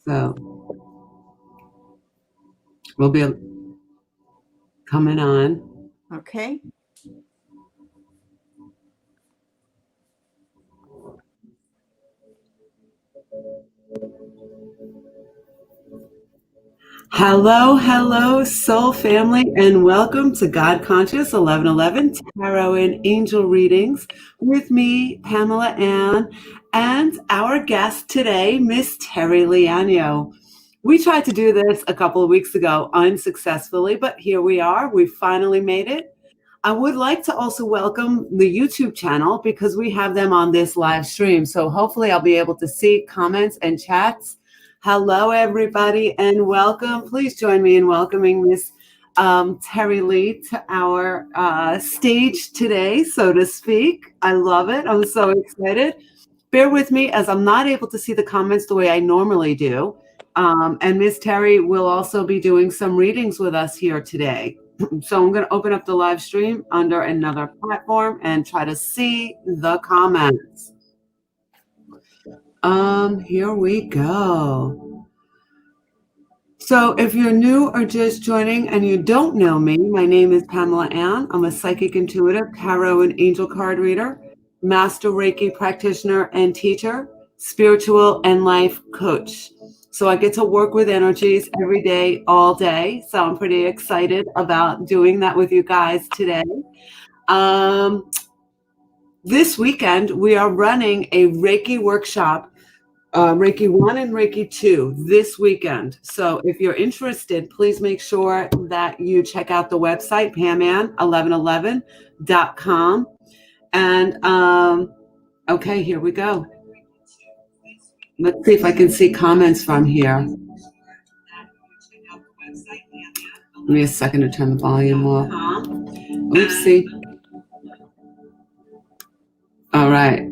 So we'll be coming on. Okay. Hello, hello, soul family, and welcome to God Conscious 1111 Tarot and Angel Readings with me, Pamela Ann, and our guest today, Miss Terri Leanio. We tried to do this a couple of weeks ago unsuccessfully, but here we are. We finally made it. I would like to also welcome the YouTube channel because we have them on this live stream. So hopefully I'll be able to see comments and chats. Hello, everybody, and welcome. Please join me in welcoming Miss Terri Lee to our stage today, so to speak. I love it. I'm so excited. Bear with me as I'm not able to see the comments the way I normally do. And Miss Terri will also be doing some readings with us here today. So I'm going to open up the live stream under another platform and try to see the comments. Here we go. So if you're new or just joining and you don't know me, my name is Pamela Ann. I'm a psychic intuitive, tarot and angel card reader, master Reiki practitioner and teacher, spiritual and life coach. So I get to work with energies every day, all day. So I'm pretty excited about doing that with you guys today. This weekend, we are running a Reiki workshop, Reiki 1 and Reiki 2 this weekend. So if you're interested, please make sure that you check out the website, paman1111.com. And okay, here we go. Let's see if I can see comments from here. Give me a second to turn the volume off. Oopsie. All right.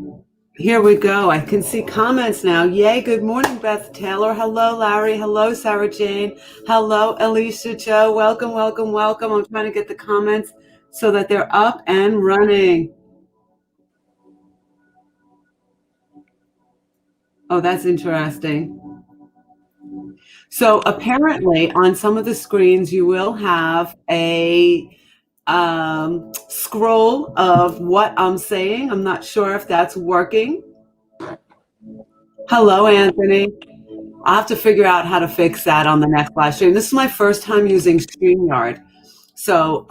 Here we go. I can see comments now. Yay. Good morning, Beth Taylor. Hello, Larry. Hello, Sarah Jane. Hello, Alicia Joe. Welcome, welcome, welcome. I'm trying to get the comments so that they're up and running. Oh, that's interesting. So apparently on some of the screens, you will have a scroll of what I'm saying. I'm not sure if that's working. Hello, Anthony. I'll have to figure out how to fix that on the next live stream. This is my first time using StreamYard. So,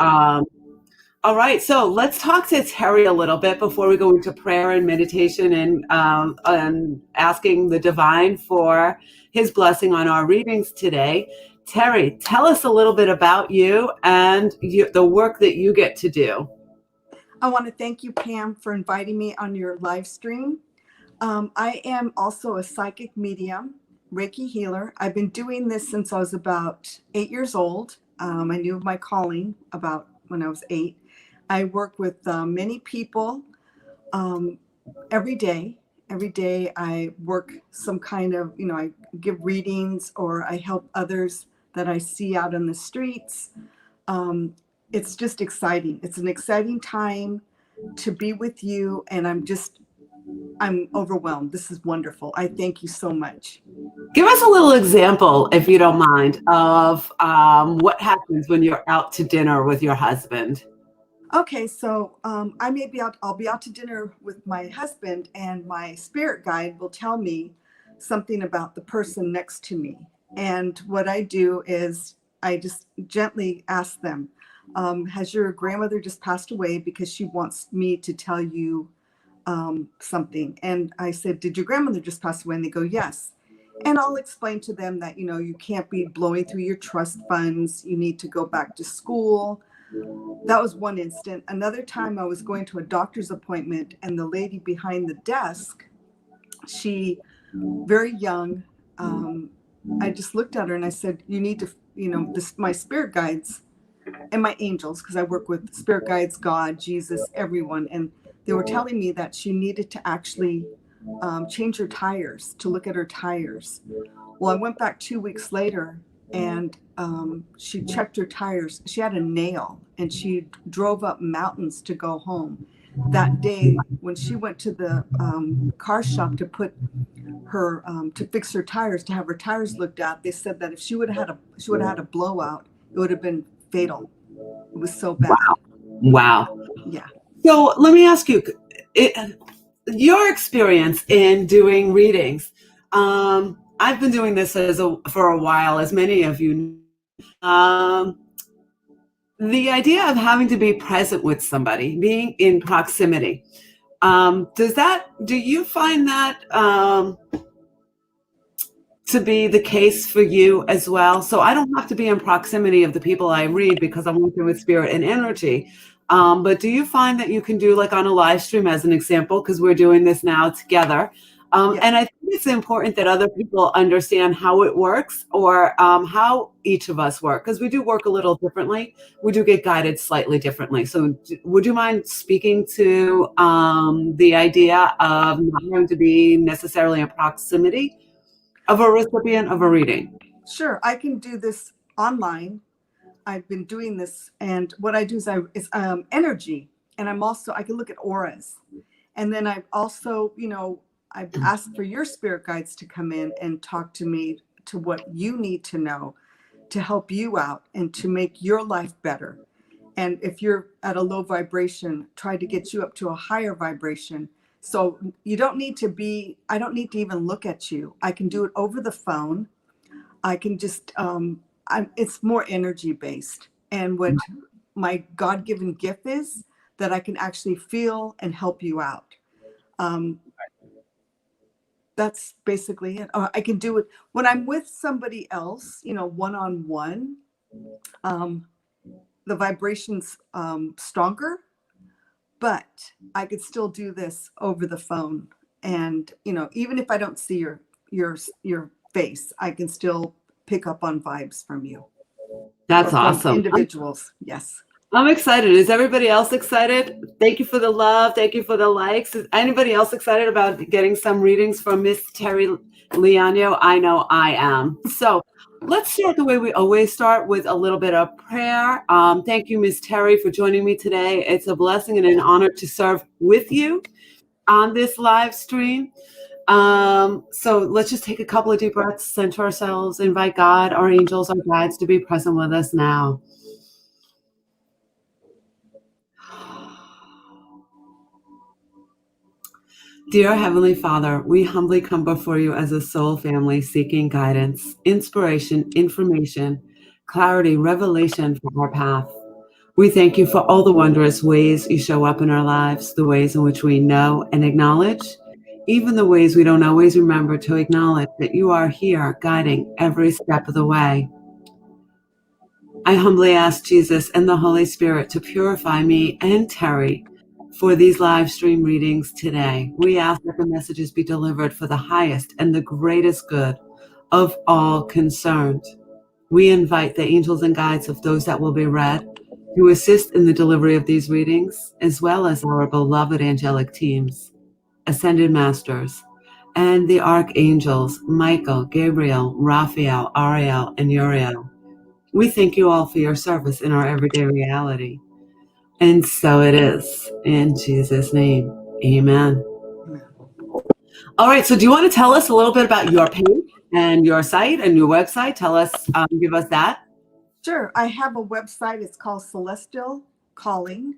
all right. So let's talk to Terri a little bit before we go into prayer and meditation and asking the divine for his blessing on our readings today. Terri, tell us a little bit about you and the work that you get to do. I want to thank you, Pam, for inviting me on your live stream. I am also a psychic medium, Reiki healer. I've been doing this since I was about 8 years old. I knew of my calling about when I was 8. I work with many people every day. Every day I work some kind of, I give readings or I help others that I see out on the streets. It's just exciting. It's an exciting time to be with you, and I'm overwhelmed. This is wonderful. I thank you so much. Give us a little example, if you don't mind, of what happens when you're out to dinner with your husband. Okay, so I'll be out to dinner with my husband, and my spirit guide will tell me something about the person next to me. And what I do is I just gently ask them, has your grandmother just passed away? Because she wants me to tell you something. And I said, did your grandmother just pass away? And they go, yes. And I'll explain to them that, you can't be blowing through your trust funds. You need to go back to school. That was one instant. Another time I was going to a doctor's appointment, and the lady behind the desk, she, very young, I just looked at her and I said, you need to, my spirit guides and my angels, because I work with spirit guides, God, Jesus, everyone. And they were telling me that she needed to actually change her tires, to look at her tires. Well, I went back 2 weeks later, and she checked her tires. She had a nail, and she drove up mountains to go home. that day when she went to the car shop to put her to fix her tires, to have her tires looked at, they said that if she would have had a blowout, it would have been fatal. It was so bad. Wow. Yeah. So let me ask you, your experience in doing readings. I've been doing this for a while, as many of you know. The idea of having to be present with somebody, being in proximity, do you find that to be the case for you as well? So I don't have to be in proximity of the people I read because I'm working with spirit and energy. But do you find that you can do, like on a live stream as an example, because we're doing this now together? Yeah. And I think it's important that other people understand how it works, or how each of us work, because we do work a little differently. We do get guided slightly differently. So would you mind speaking to the idea of not having to be necessarily in proximity of a recipient of a reading? Sure, I can do this online. I've been doing this, and what I do is energy, and I can look at auras, and then I've also, I've asked for your spirit guides to come in and talk to me to what you need to know to help you out and to make your life better. And if you're at a low vibration, try to get you up to a higher vibration. So you don't need to be, I don't need to even look at you. I can do it over the phone. I can just, it's more energy based. And what my God-given gift is that I can actually feel and help you out. That's basically it. I can do it when I'm with somebody else, one-on-one. The vibration's stronger, but I could still do this over the phone. And, even if I don't see your face, I can still pick up on vibes from you. That's awesome. Individuals. Yes. I'm excited. Is everybody else excited? Thank you for the love. Thank you for the likes. Is anybody else excited about getting some readings from Miss Terri Leanio? I know I am. So let's start the way we always start, with a little bit of prayer. Thank you, Miss Terri, for joining me today. It's a blessing and an honor to serve with you on this live stream. So let's just take a couple of deep breaths, center ourselves, invite God, our angels, our guides to be present with us now. Dear Heavenly Father, we humbly come before you as a soul family seeking guidance, inspiration, information, clarity, revelation for our path. We thank you for all the wondrous ways you show up in our lives, the ways in which we know and acknowledge, even the ways we don't always remember to acknowledge that you are here guiding every step of the way. I humbly ask Jesus and the Holy Spirit to purify me and Terri for these live stream readings today. We ask that the messages be delivered for the highest and the greatest good of all concerned. We invite the angels and guides of those that will be read to assist in the delivery of these readings, as well as our beloved angelic teams, ascended masters, and the archangels Michael, Gabriel, Raphael, Ariel, and Uriel. We thank you all for your service in our everyday reality. And so it is. In Jesus' name, amen. All right, so do you want to tell us a little bit about your page and your site and your website? Tell us, give us that. Sure. I have a website. It's called Celestial Calling.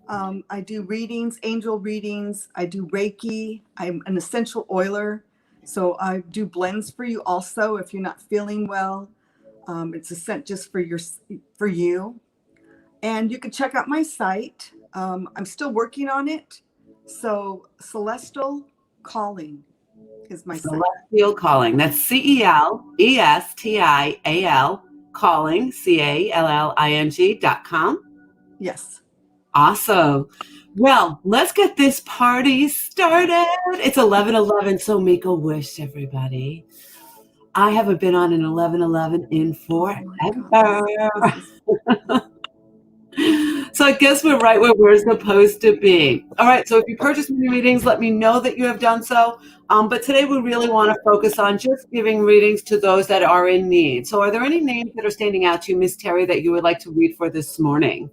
I do readings, angel readings. I do Reiki. I'm an essential oiler. So I do blends for you also if you're not feeling well. It's a scent just for you. And you can check out my site. I'm still working on it. So Celestial Calling is my site. Celestial Calling. That's CELESTIAL Calling, CALLING.com. Yes. Awesome. Well, let's get this party started. It's 11:11, so make a wish, everybody. I haven't been on an 11:11 in forever. So I guess we're right where we're supposed to be. All right, so if you purchase any readings, let me know that you have done so. But today we really want to focus on just giving readings to those that are in need. So are there any names that are standing out to you, Miss Terri, that you would like to read for this morning?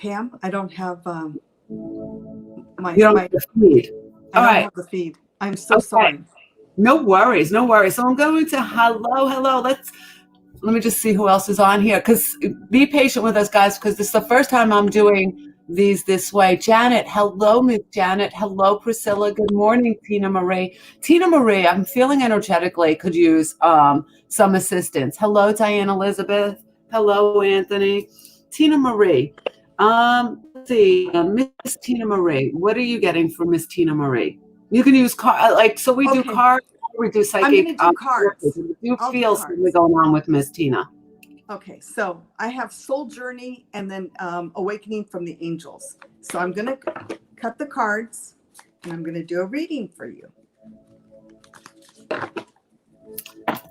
Pam, I don't have my You don't my have the feed. I All don't right. have the feed. I'm so Okay. sorry. No worries. No worries. So I'm going to hello. Let me just see who else is on here. Because be patient with us, guys, because this is the first time I'm doing these this way. Janet, hello, Miss Janet. Hello, Priscilla. Good morning, Tina Marie. Tina Marie, I'm feeling energetically could use some assistance. Hello, Diane Elizabeth. Hello, Anthony. Tina Marie. Let's see, Miss Tina Marie. What are you getting from Miss Tina Marie? You can use so we do Okay, cards. We do I'm going psychic to do cards. we do I'll do feel something cards. going on with Miss Tina. Okay, so I have Soul Journey and then Awakening from the Angels. So I'm going to cut the cards and I'm going to do a reading for you.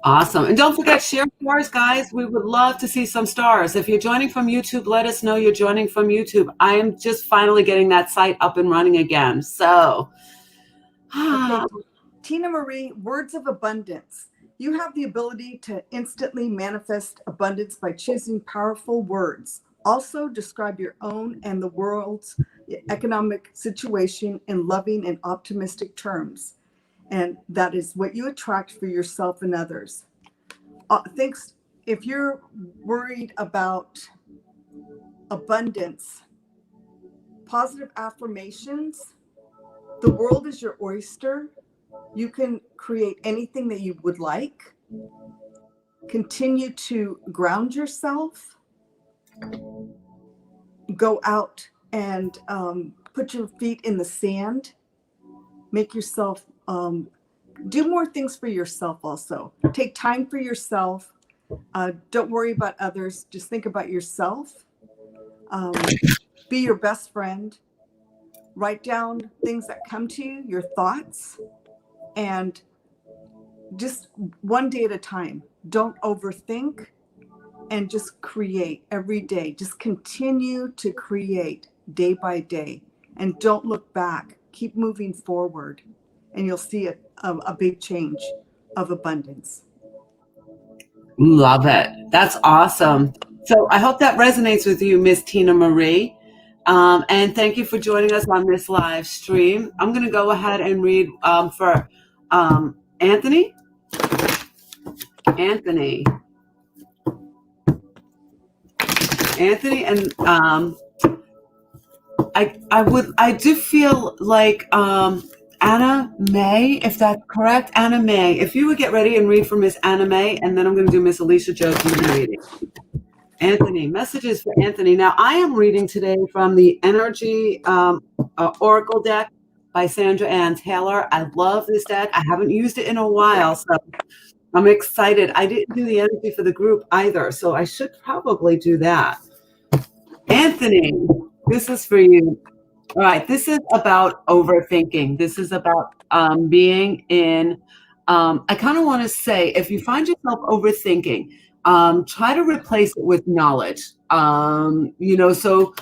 Awesome. And don't forget, share stars, guys. We would love to see some stars. If you're joining from YouTube, let us know you're joining from YouTube. I am just finally getting that site up and running again. So, Okay, Tina Marie, words of abundance. You have the ability to instantly manifest abundance by choosing powerful words. Also, describe your own and the world's economic situation in loving and optimistic terms. And that is what you attract for yourself and others. Thanks. If you're worried about abundance, positive affirmations, the world is your oyster. You can create anything that you would like. Continue to ground yourself. Go out and put your feet in the sand. Make yourself do more things for yourself also. Take time for yourself. Don't worry about others. Just think about yourself. Be your best friend. Write down things that come to you, your thoughts, and just one day at a time. Don't overthink and just create every day. Just continue to create day by day and don't look back. Keep moving forward and you'll see a big change of abundance. love it. That's awesome. So I hope that resonates with you, Miss Tina Marie. And thank you for joining us on this live stream. I'm going to go ahead and read for Anthony. Anthony, and I do feel like Anna May, if that's correct. Anna May, if you would get ready and read for Miss Anna May, and then I'm going to do Miss Alicia Joseph's reading. Anthony, messages for Anthony. Now, I am reading today from the Energy Oracle deck by Sandra Ann Taylor. I love this deck. I haven't used it in a while, so I'm excited. I didn't do the energy for the group either, so I should probably do that. Anthony, this is for you. All right, this is about overthinking. This is about being in, I kind of want to say, if you find yourself overthinking, try to replace it with knowledge. So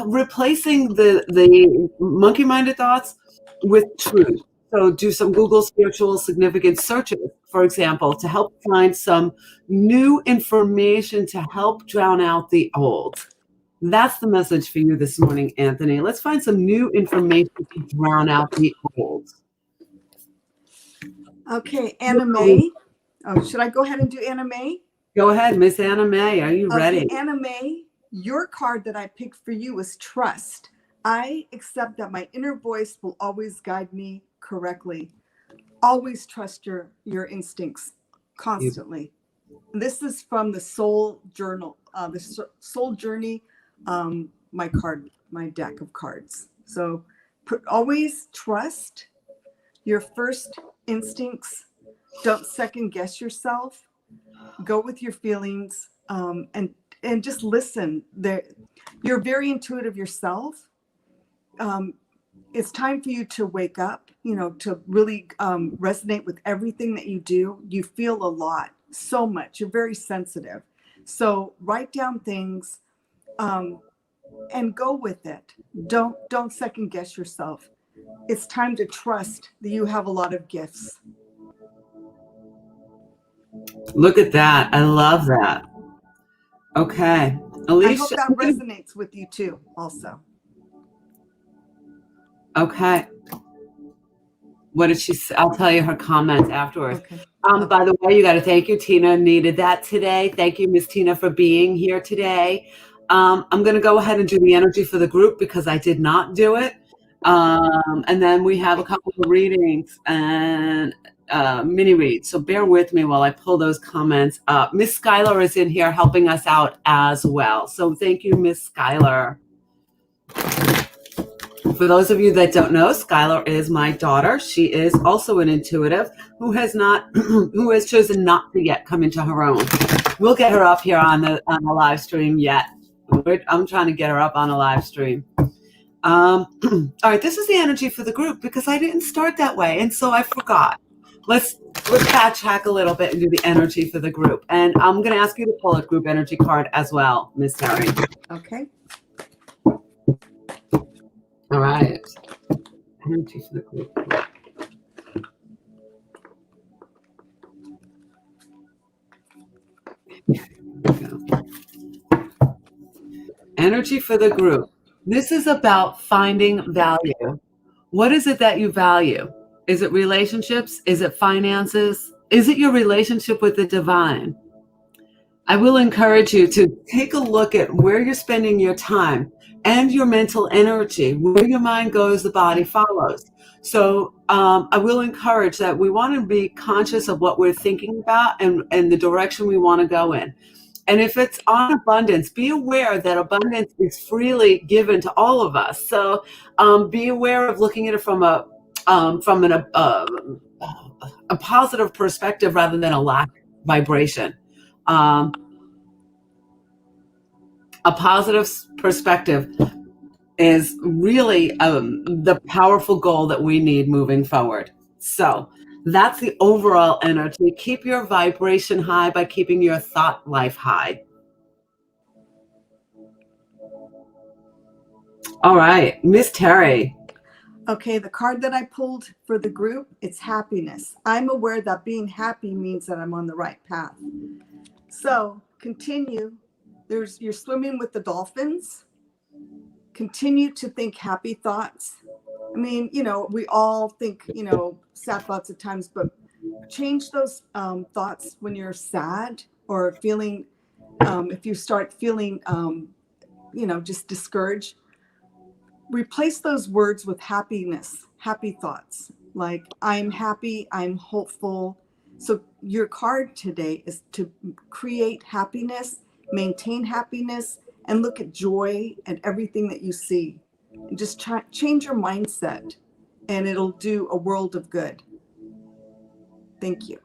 replacing the monkey-minded thoughts with truth. So do some Google spiritual significance searches, for example, to help find some new information to help drown out the old. That's the message for you this morning, Anthony. Let's find some new information to drown out the old. Okay, Anna May. Oh, should I go ahead and do Anna May? Go ahead, Miss Anna May. Are you ready? Okay, Anna May, your card that I picked for you is trust. I accept that my inner voice will always guide me correctly. Always trust your instincts constantly. This is from the Soul Journal, the Soul Journey, my deck of cards. So always trust your first instincts. Don't second guess yourself. Go with your feelings, and just listen. You're very intuitive yourself. It's time for you to wake up, to really resonate with everything that you do. You feel a lot, so much. You're very sensitive. So write down things and go with it. Don't second guess yourself. It's time to trust that you have a lot of gifts. Look at that. I love that. Okay. I hope Alicia. that resonates with you too, also. Okay. What did she say? I'll tell you her comments afterwards. Okay. By the way, you got to thank you. Tina needed that today. Thank you, Miss Tina, for being here today. I'm going to go ahead and do the energy for the group because I did not do it. And then we have a couple of readings and mini reads. So bear with me while I pull those comments up. Miss Skylar is in here helping us out as well. So thank you, Miss Skylar. For those of you that don't know, Skylar is my daughter. She is also an intuitive who has chosen not to yet come into her own. We'll get her up here on the live stream yet. I'm trying to get her up on a live stream. All right, this is the energy for the group because I didn't start that way, and so I forgot. Let's backtrack a little bit and do the energy for the group. And I'm going to ask you to pull a group energy card as well, Miss Terri. Okay. All right. Energy for the group. Energy for the group. This is about finding value. What is it that you value? Is it relationships? Is it finances? Is it your relationship with the divine? I will encourage you to take a look at where you're spending your time and your mental energy. Where your mind goes, the body follows. So I will encourage that we want to be conscious of what we're thinking about and the direction we want to go in. And if it's on abundance, be aware that abundance is freely given to all of us. So be aware of looking at it from a positive perspective rather than a lack vibration. A positive perspective is really the powerful goal that we need moving forward. So that's the overall energy. Keep your vibration high by keeping your thought life high. All right, Miss Terri. Okay, the card that I pulled for the group, it's happiness. I'm aware that being happy means that I'm on the right path. So continue. You're swimming with the dolphins. Continue to think happy thoughts. I mean, we all think, sad thoughts at times, but change those thoughts when you're sad or feeling, if you start feeling, just discouraged. Replace those words with happiness, happy thoughts, like I'm happy, I'm hopeful. So your card today is to create happiness, maintain happiness, and look at joy and everything that you see. And just change your mindset, and it'll do a world of good. Thank you.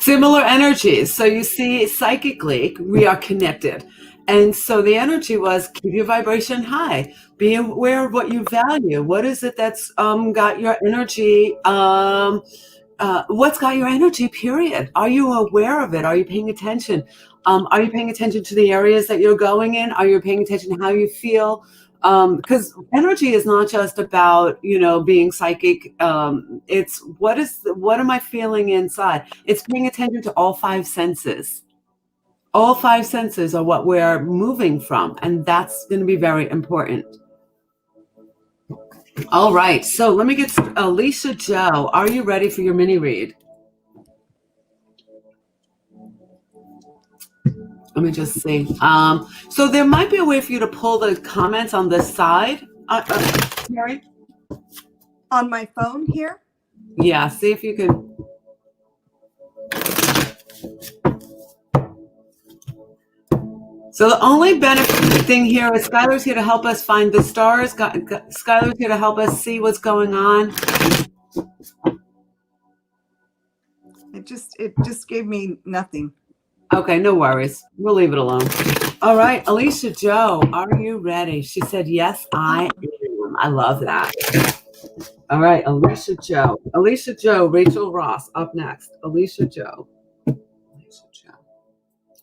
Similar energies. So you see, psychically, we are connected. And so the energy was keep your vibration high. Be aware of what you value. What is it that's got your energy? What's got your energy, period? Are you aware of it? Are you paying attention? Are you paying attention to the areas that you're going in? Are you paying attention to how you feel? Because energy is not just about, being psychic. It's what am I feeling inside? It's paying attention to all five senses. All five senses are what we're moving from, and that's going to be very important. All right, so let me get Alicia Joe. Are you ready for your mini read? Let me just see. So there might be a way for you to pull the comments on this side, Terri? On my phone here? Yeah, see if you can. So the only benefit thing here is Skylar's here to help us find the stars. Skylar's here to help us see what's going on. It just gave me nothing. Okay, no worries. We'll leave it alone. All right, Alicia Joe, are you ready? She said, yes, I am. I love that. All right, Alicia Joe. Alicia Joe, Rachel Ross, up next. Alicia Joe.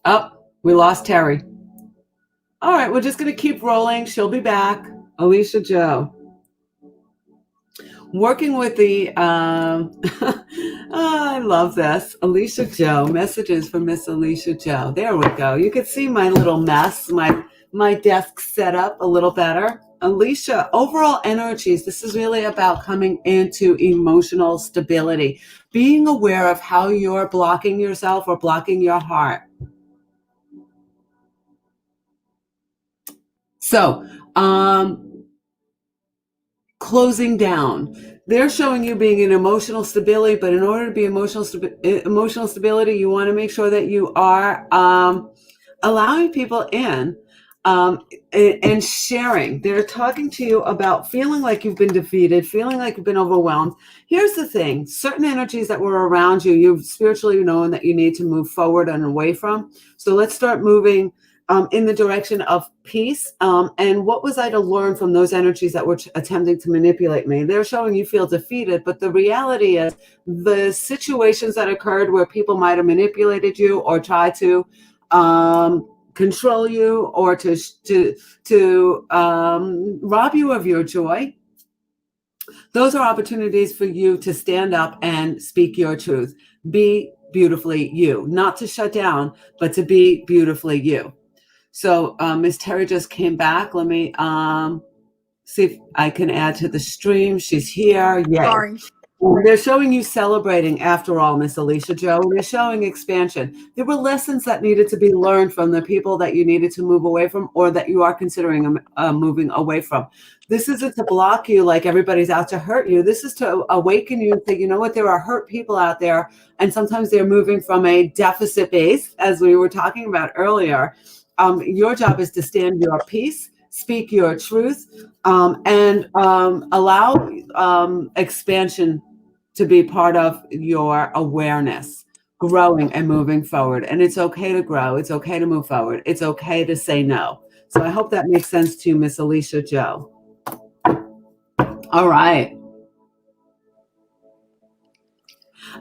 Oh, we lost Terri. All right, we're just going to keep rolling. She'll be back. Alicia Joe. working with the I love this. Alicia Joe, messages from Miss Alicia Joe. There we go. You can see my little mess, my desk set up a little better. Alicia, overall energies. This is really about coming into emotional stability, being aware of how you're blocking yourself or blocking your heart. So, closing down. They're showing you being in emotional stability, but in order to be emotional stability, you want to make sure that you are allowing people in, and sharing. They're talking to you about feeling like you've been defeated, feeling like you've been overwhelmed. Here's the thing: certain energies that were around you, you've spiritually known that you need to move forward and away from. So let's start moving in the direction of peace. And what was I to learn from those energies that were attempting to manipulate me? They're showing you feel defeated, but the reality is the situations that occurred where people might have manipulated you or tried to control you or to rob you of your joy. Those are opportunities for you to stand up and speak your truth. Be beautifully you, not to shut down, but to be beautifully you. So Miss Terri just came back. Let me see if I can add to the stream. She's here. Yay. Sorry. They're showing you celebrating after all, Miss Alicia Joe. They're showing expansion. There were lessons that needed to be learned from the people that you needed to move away from or that you are considering moving away from. This isn't to block you like everybody's out to hurt you. This is to awaken you and say, you know what, there are hurt people out there. And sometimes they're moving from a deficit base, as we were talking about earlier. Your job is to stand your peace, speak your truth, and allow expansion to be part of your awareness, growing and moving forward. And it's okay to grow. It's okay to move forward. It's okay to say no. So I hope that makes sense to you, Miss Alicia Joe. All right.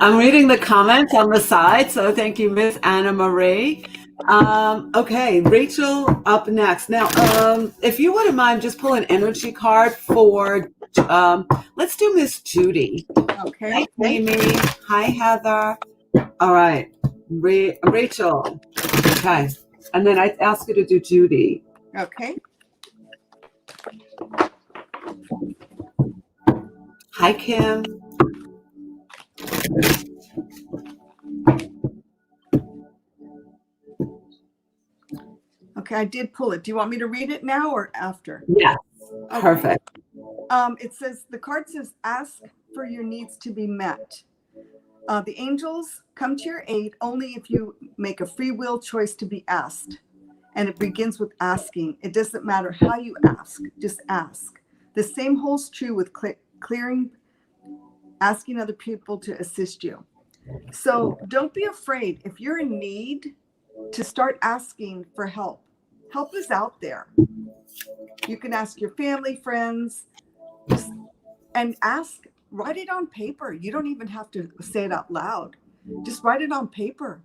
I'm reading the comments on the side. So thank you, Miss Anna Marie. Okay, Rachel up next. Now, if you wouldn't mind, just pull an energy card for, let's do Miss Judy. Okay. Hi, Amy. Hi, Heather. All right, Rachel. Okay, and then I ask you to do Judy. Okay. Hi, Kim. Okay, I did pull it. Do you want me to read it now or after? Yes, okay. Perfect. It says, the card says, ask for your needs to be met. The angels come to your aid only if you make a free will choice to be asked. And it begins with asking. It doesn't matter how you ask, just ask. The same holds true with asking other people to assist you. So don't be afraid. If you're in need, to start asking for help. Help is out there. You can ask your family, friends, and ask, write it on paper. You don't even have to say it out loud. Just write it on paper,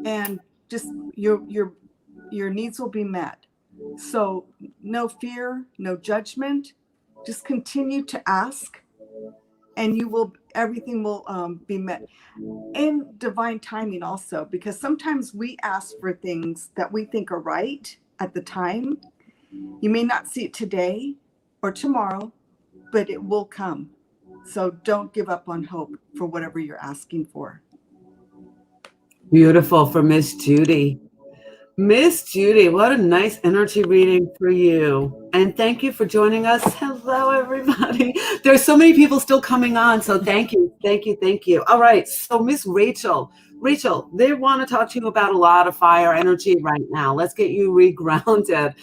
and just your needs will be met. So no fear, no judgment. Just continue to ask, and everything will be met in divine timing also, because sometimes we ask for things that we think are right at the time. You may not see it today or tomorrow, but it will come. So don't give up on hope for whatever you're asking for. Beautiful for Miss Judy. Miss Judy, what a nice energy reading for you. And thank you for joining us. Hello, everybody. There's so many people still coming on. So thank you, thank you, thank you. All right. So Miss Rachel, they want to talk to you about a lot of fire energy right now. Let's get you regrounded.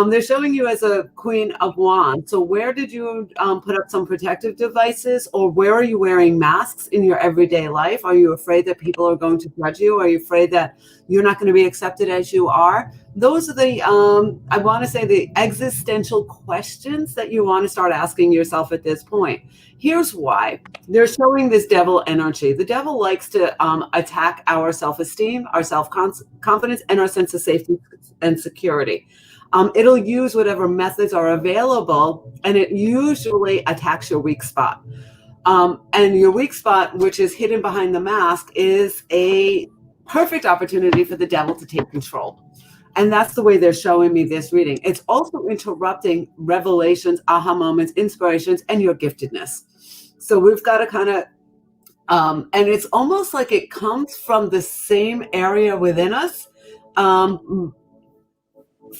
They're showing you as a Queen of Wands. So where did you put up some protective devices, or where are you wearing masks in your everyday life? Are you afraid that people are going to judge you? Are you afraid that you're not going to be accepted as you are? Those are the, I want to say, the existential questions that you want to start asking yourself at this point. Here's why. They're showing this devil energy. The devil likes to attack our self-esteem, our self-confidence, and our sense of safety and security. It'll use whatever methods are available, and it usually attacks your weak spot. And your weak spot, which is hidden behind the mask, is a perfect opportunity for the devil to take control. And that's the way they're showing me this reading. It's also interrupting revelations, aha moments, inspirations, and your giftedness. So we've got to kind of, and it's almost like it comes from the same area within us.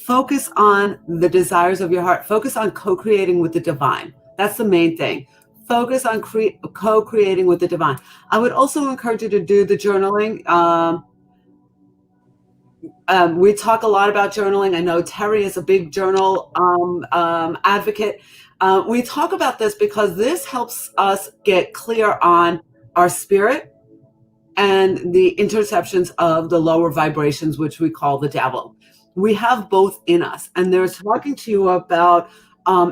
Focus on the desires of your heart. Focus on co-creating with the divine. That's the main thing. Focus on co-creating with the divine. I would also encourage you to do the journaling. We talk a lot about journaling. I know Terri is a big journal advocate. We talk about this because this helps us get clear on our spirit and the interceptions of the lower vibrations, which we call the devil. We have both in us. And they're talking to you about I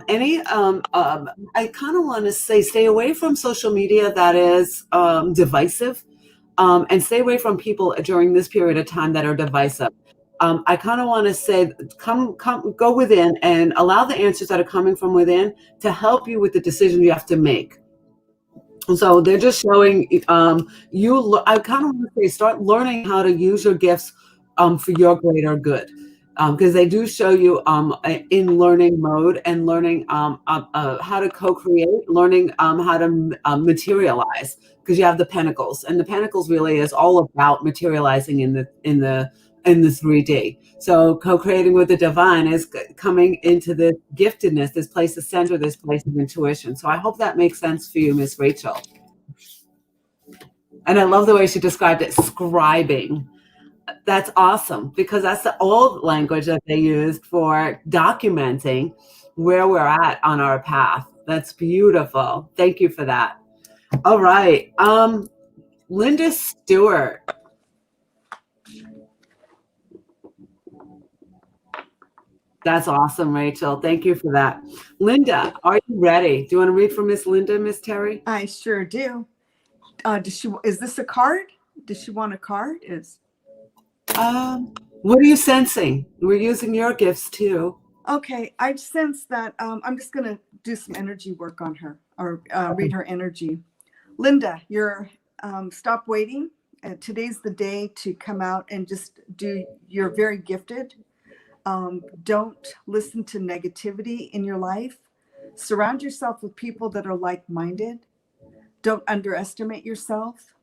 kind of want to say, stay away from social media that is divisive, and stay away from people during this period of time that are divisive. I kind of want to say, go within and allow the answers that are coming from within to help you with the decision you have to make. So they're just showing you. I kind of want to say, start learning how to use your gifts for your greater good, because they do show you in learning mode and learning how to co-create, learning how to materialize. Because you have the Pentacles, and the Pentacles really is all about materializing in the 3D. So co-creating with the divine is coming into this giftedness, this place of center, this place of intuition. So I hope that makes sense for you, Miss Rachel. And I love the way she described it, scribing. That's awesome, because that's the old language that they used for documenting where we're at on our path. That's beautiful. Thank you for that. All right. Linda Stewart. That's awesome, Rachel. Thank you for that. Linda, are you ready? Do you want to read for Miss Linda, Miss Terri? I sure do. Is this a card? Does she want a card? What are you sensing? We're using your gifts too. Okay, I sense that I'm just going to do some energy work on her, or read her energy. Linda, stop waiting. Today's the day to come out and just you're very gifted. Don't listen to negativity in your life. Surround yourself with people that are like-minded. Don't underestimate yourself.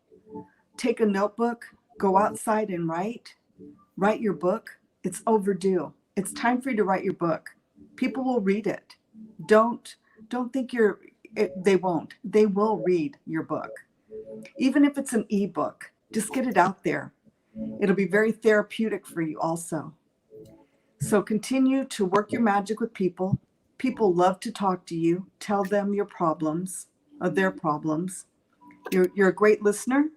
Take a notebook, go outside and write your book. It's overdue. It's time for you to write your book. People will read it. Don't think they won't. They will read your book. Even if it's an ebook, just get it out there. It'll be very therapeutic for you also. So continue to work your magic with people. People love to talk to you. Tell them your problems, or their problems. You're a great listener.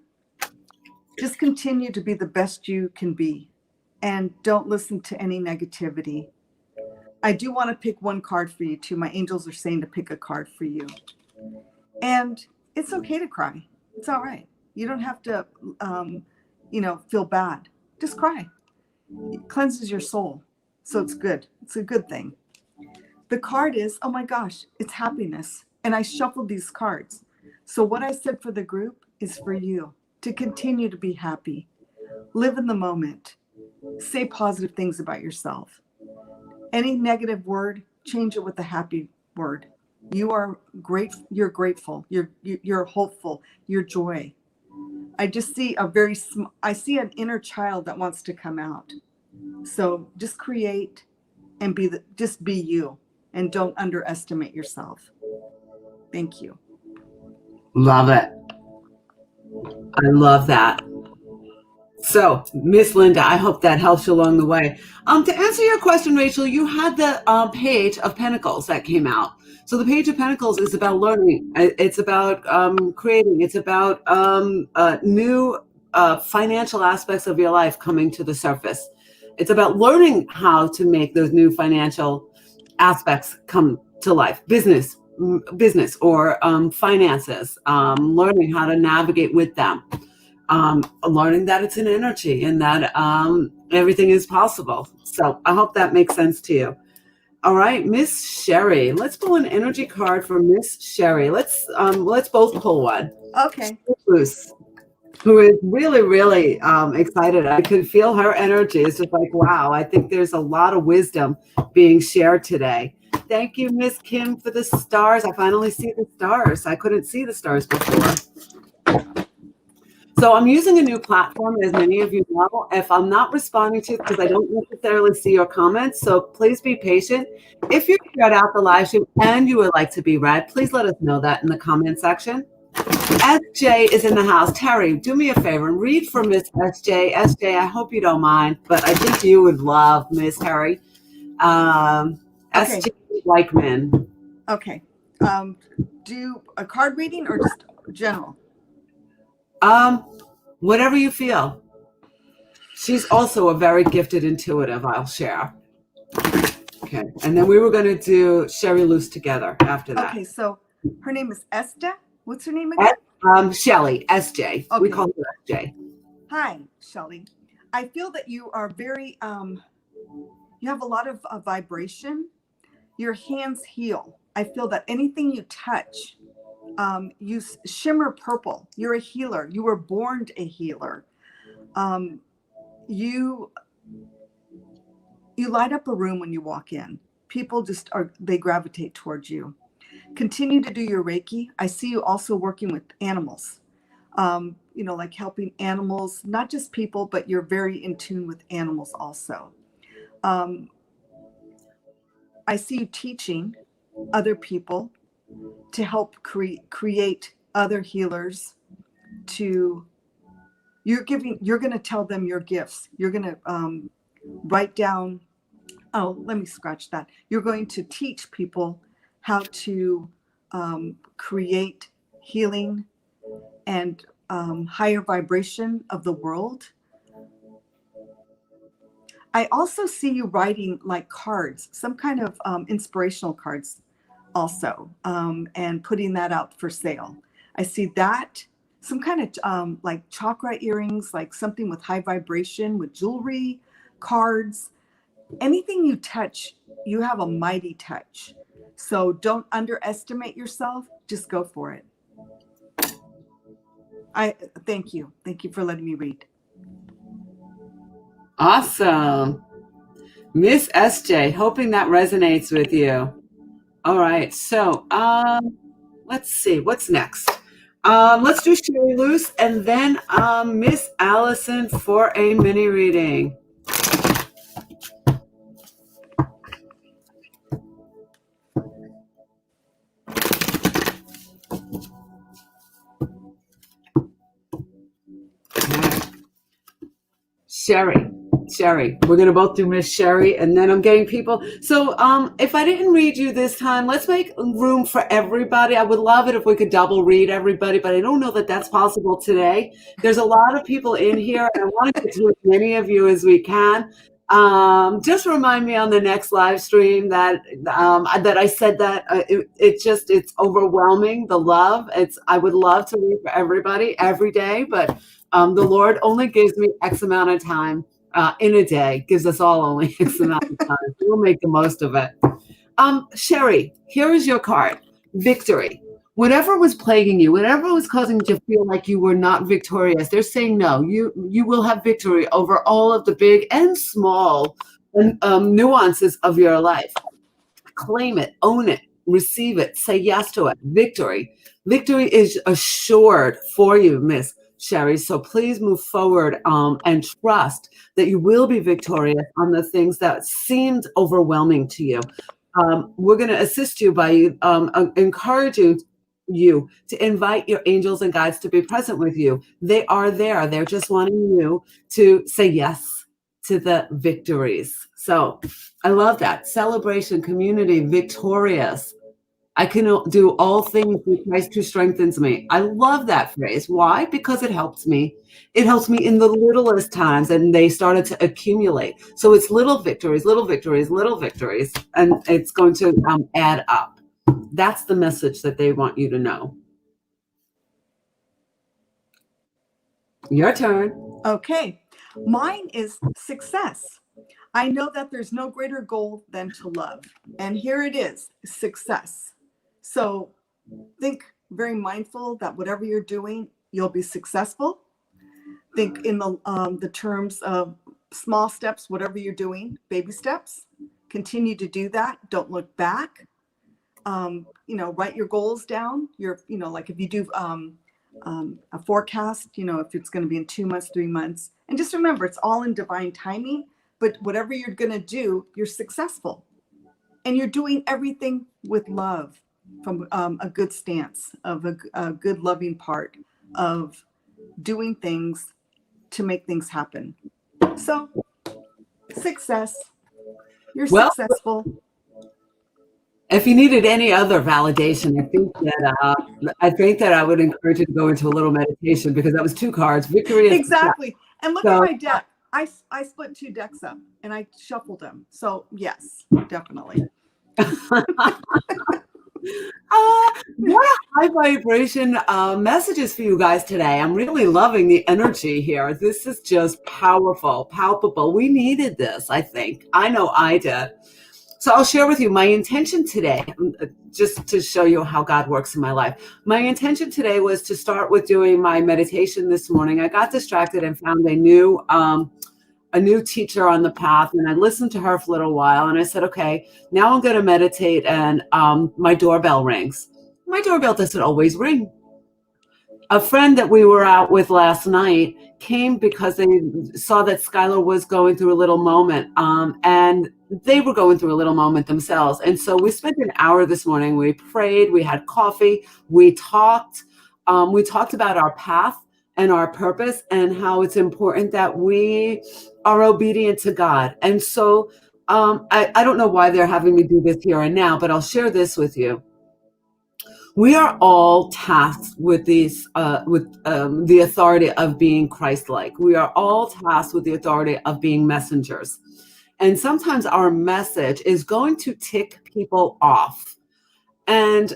Just continue to be the best you can be, and don't listen to any negativity. I do want to pick one card for you too. My angels are saying to pick a card for you. And it's okay to cry. It's all right. You don't have to, feel bad. Just cry. It cleanses your soul. So it's good. It's a good thing. The card is, oh my gosh, it's happiness. And I shuffled these cards. So what I said for the group is for you to continue to be happy. Live in the moment. Say positive things about yourself. Any negative word, change it with a happy word. You are great. You're grateful. You're hopeful. You're joy. I just see I see an inner child that wants to come out. So just create and just be you, and don't underestimate yourself. Thank you. Love it. I love that. So, Miss Linda, I hope that helps you along the way. To answer your question, Rachel, you had the Page of Pentacles that came out. So the Page of Pentacles is about learning. It's about creating. It's about new financial aspects of your life coming to the surface. It's about learning how to make those new financial aspects come to life. Business or finances, learning how to navigate with them. Learning that it's an energy, and that everything is possible. So I hope that makes sense to you. All right, Miss Sherry. Let's pull an energy card for Miss Sherry. Let's both pull one. Okay. Bruce, who is really, really excited. I could feel her energy. It's just like, wow, I think there's a lot of wisdom being shared today. Thank you, Miss Kim, for the stars. I finally see the stars. I couldn't see the stars before. So I'm using a new platform, as many of you know. If I'm not responding to, because I don't necessarily see your comments, so please be patient. If you read out the live stream and you would like to be read, please let us know that in the comment section. SJ is in the house. Terry, do me a favor and read for Miss SJ. SJ, I hope you don't mind, but I think you would love Miss Terry. Okay. SJ Weichman. Okay. Do a card reading or just general? Whatever you feel. She's also a very gifted intuitive, I'll share. Okay. And then we were going to do Sherry Loose together after that. Okay. So her name is Esther. What's her name again? Shelly, SJ. Okay. We call her SJ. Hi, Shelly. I feel that you are very, you have a lot of vibration. Your hands heal. I feel that anything you touch, you shimmer purple. You're a healer. You were born a healer. You light up a room when you walk in. People just they gravitate towards you. Continue to do your Reiki. I see you also working with animals. Like helping animals, not just people, but you're very in tune with animals also. I see you teaching other people to help create other healers. You're going to tell them your gifts. You're going to write down. Oh, let me scratch that. You're going to teach people how to create healing and higher vibration of the world. I also see you writing like cards, some kind of inspirational cards also, and putting that out for sale. I see that, some kind of like chakra earrings, like something with high vibration, with jewelry, cards, anything you touch, you have a mighty touch. So don't underestimate yourself, just go for it. I thank you. Thank you for letting me read. Awesome. Miss SJ, hoping that resonates with you. All right. So let's see. What's next? Let's do Sherry Loose and then Miss Allison for a mini reading. Sherry. We're going to both do Miss Sherry, and then I'm getting people. So if I didn't read you this time, let's make room for everybody. I would love it if we could double read everybody, but I don't know that that's possible today. There's a lot of people in here, and I want to get to as many of you as we can. Just remind me on the next live stream that I said that it's overwhelming, the love. I would love to read for everybody every day, but the Lord only gives me X amount of time in a day, gives us all only X amount of time. We'll make the most of it. Sherry, here is your card, victory. Whatever was plaguing you, whatever was causing you to feel like you were not victorious, they're saying no, you will have victory over all of the big and small nuances of your life. Claim it, own it, receive it, say yes to it. Victory. Victory is assured for you, Miss Sherry. So please move forward and trust that you will be victorious on the things that seemed overwhelming to you. We're going to assist you by encouraging you to invite your angels and guides to be present with you. They are there. They're just wanting you to say yes to the victories. So I love that. Celebration, community, victorious. I can do all things through Christ who strengthens me. I love that phrase. Why? Because it helps me. It helps me in the littlest times, and they started to accumulate. So it's little victories, little victories, little victories, and it's going to add up. That's the message that they want you to know. Your turn. Okay. Mine is success. I know that there's no greater goal than to love. And here it is, success. So think very mindful that whatever you're doing, you'll be successful. Think in the terms of small steps, whatever you're doing, baby steps. Continue to do that. Don't look back. Write your goals down. Like if you do a forecast, if it's going to be in 2 months, 3 months, and just remember, it's all in divine timing. But whatever you're going to do, you're successful, and you're doing everything with love, from a good stance of a good loving part of doing things to make things happen. So, success. You're Well, successful. if you needed any other validation, I think that I would encourage you to go into a little meditation, because that was 2 cards, victory and success. Exactly. And look at So, my deck. I split 2 decks up and I shuffled them. So yes, definitely. what a high vibration messages for you guys today. I'm really loving the energy here. This is just powerful, palpable. We needed this, I think. I know I did. So I'll share with you my intention today, just to show you how God works in my life. My intention today was to start with doing my meditation this morning. I got distracted and found a new teacher on the path, and I listened to her for a little while, and I said, okay, now I'm going to meditate, and my doorbell rings. My doorbell doesn't always ring. A friend that we were out with last night came because they saw that Skylar was going through a little moment, and they were going through a little moment themselves. And so we spent an hour this morning. We prayed, we had coffee, we talked about our path and our purpose, and how it's important that we are obedient to God. And so I don't know why they're having me do this here and now, but I'll share this with you. We are all tasked with the authority of being Christ-like. We are all tasked with the authority of being messengers. And sometimes our message is going to tick people off. And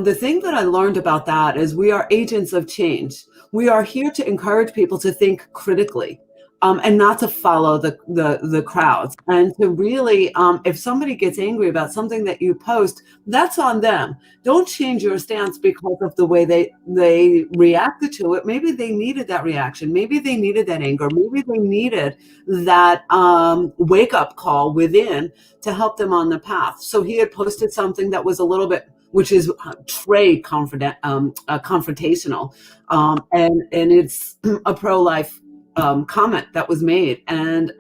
the thing that I learned about that is we are agents of change. We are here to encourage people to think critically, and not to follow the crowds. And to really, if somebody gets angry about something that you post, that's on them. Don't change your stance because of the way they reacted to it. Maybe they needed that reaction. Maybe they needed that anger. Maybe they needed that wake-up call within to help them on the path. So he had posted something that was a little bit, which is trade confrontational, and it's a pro-life comment that was made, and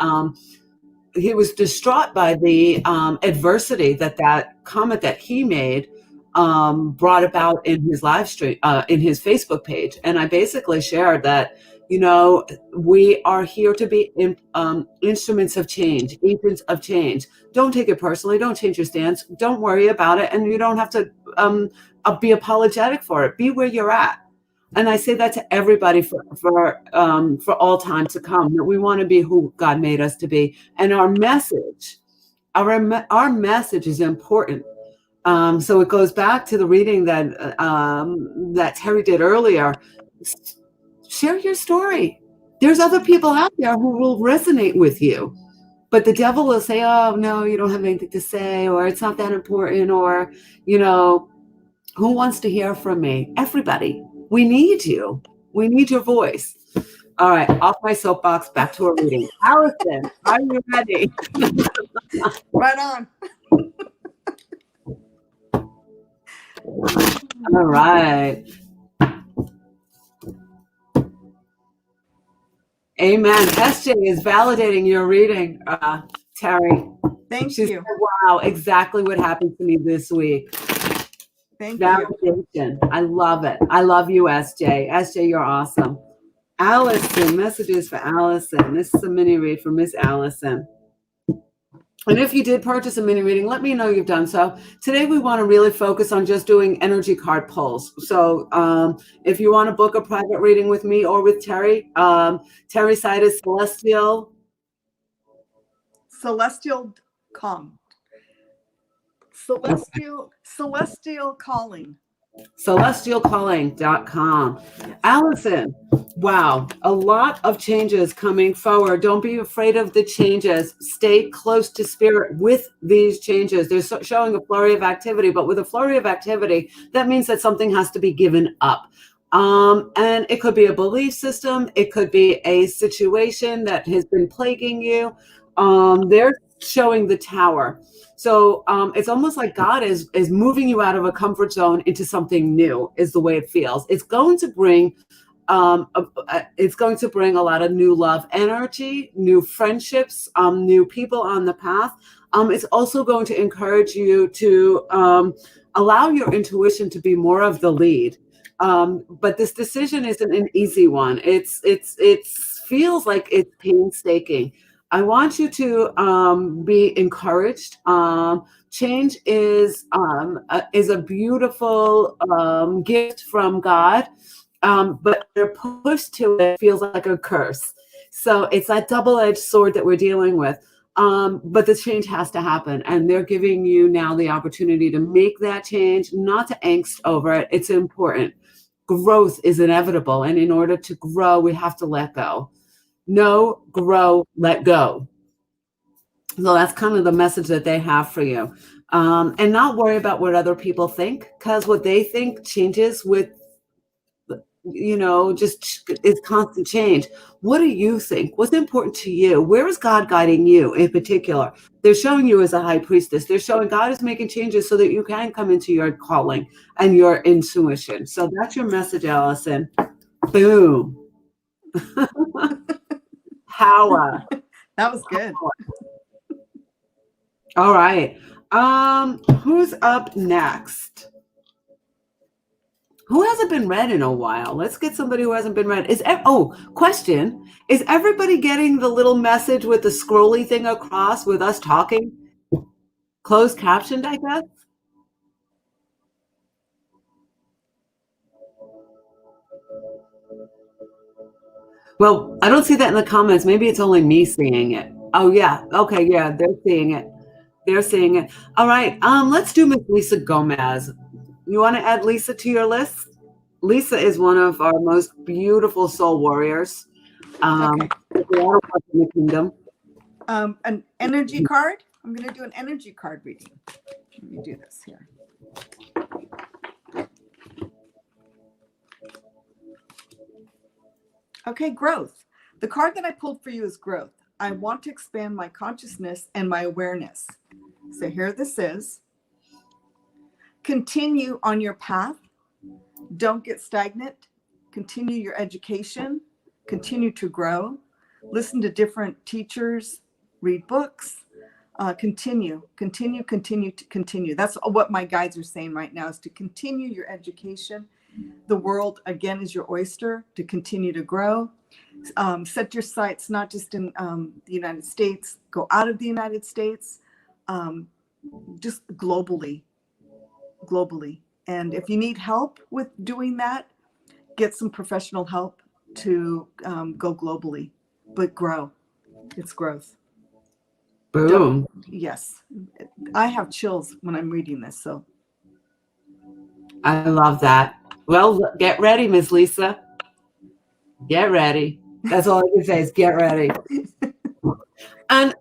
he was distraught by the adversity that comment that he made brought about in his live stream, in his Facebook page. And I basically shared that, we are here to be instruments of change, agents of change. Don't take it personally. Don't change your stance. Don't worry about it. And you don't have to be apologetic for it. Be where you're at. And I say that to everybody for all time to come, that we want to be who God made us to be. And our message is important. So it goes back to the reading that Terri did earlier. Share your story. There's other people out there who will resonate with you. But the devil will say, oh, no, you don't have anything to say, or it's not that important, or, who wants to hear from me? Everybody. We need you. We need your voice. All right, off my soapbox, back to a reading. Allison, are you ready? Right on. All right. Amen. SJ is validating your reading, Terri. Thank She you. said, wow, exactly what happened to me this week. Thank you. Validation. I love it. I love you, SJ. SJ, you're awesome. Allison, messages for Allison. This is a mini read for Miss Allison. And if you did purchase a mini reading, let me know you've done so. Today, we want to really focus on just doing energy card pulls. So if you want to book a private reading with me or with Terri, Terri's site is Celestial calling. celestialcalling.com. Allison, wow, a lot of changes coming forward. Don't be afraid of the changes. Stay close to spirit with these changes. They're showing a flurry of activity, but with a flurry of activity, that means that something has to be given up. And it could be a belief system. It could be a situation that has been plaguing you. They're showing the tower. So it's almost like God is moving you out of a comfort zone into something new, is the way it feels. It's going to bring a lot of new love energy, new friendships, new people on the path. It's also going to encourage you to allow your intuition to be more of the lead. But this decision isn't an easy one. It feels like it's painstaking. I want you to be encouraged. Change is a beautiful gift from God, but their push to it feels like a curse. So it's that double-edged sword that we're dealing with. But the change has to happen, and they're giving you now the opportunity to make that change, not to angst over it. It's important. Growth is inevitable, and in order to grow, we have to let go. Know, grow, let go. So that's kind of the message that they have for you. And not worry about what other people think, because what they think changes with, just it's constant change. What do you think? What's important to you? Where is God guiding you in particular? They're showing you as a high priestess. They're showing God is making changes so that you can come into your calling and your intuition. So that's your message, Allison. Boom. Power. That was good. All right. Who's up next? Who hasn't been read in a while? Let's get somebody who hasn't been read. Question. Is everybody getting the little message with the scrolly thing across with us talking? Closed captioned, I guess? Well, I don't see that in the comments. Maybe it's only me seeing it. Oh, yeah. Okay, yeah, they're seeing it. They're seeing it. All right. Let's do Miss Lisa Gomez. You want to add Lisa to your list? Lisa is one of our most beautiful soul warriors. Okay. In the kingdom. An energy card. I'm going to do an energy card reading. Let me do this here. Okay, growth. The card that I pulled for you is growth. I want to expand my consciousness and my awareness. So here this is. Continue on your path. Don't get stagnant. Continue your education. Continue to grow. Listen to different teachers. Read books. Continue. That's what my guides are saying right now, is to continue your education. The world, again, is your oyster, to continue to grow. Set your sights not just in the United States, go out of the United States, just globally. And if you need help with doing that, get some professional help to go globally, but grow. It's growth. Boom. Yes. I have chills when I'm reading this, so. I love that. Well, get ready, Miss Lisa. Get ready. That's all I can say is get ready. And,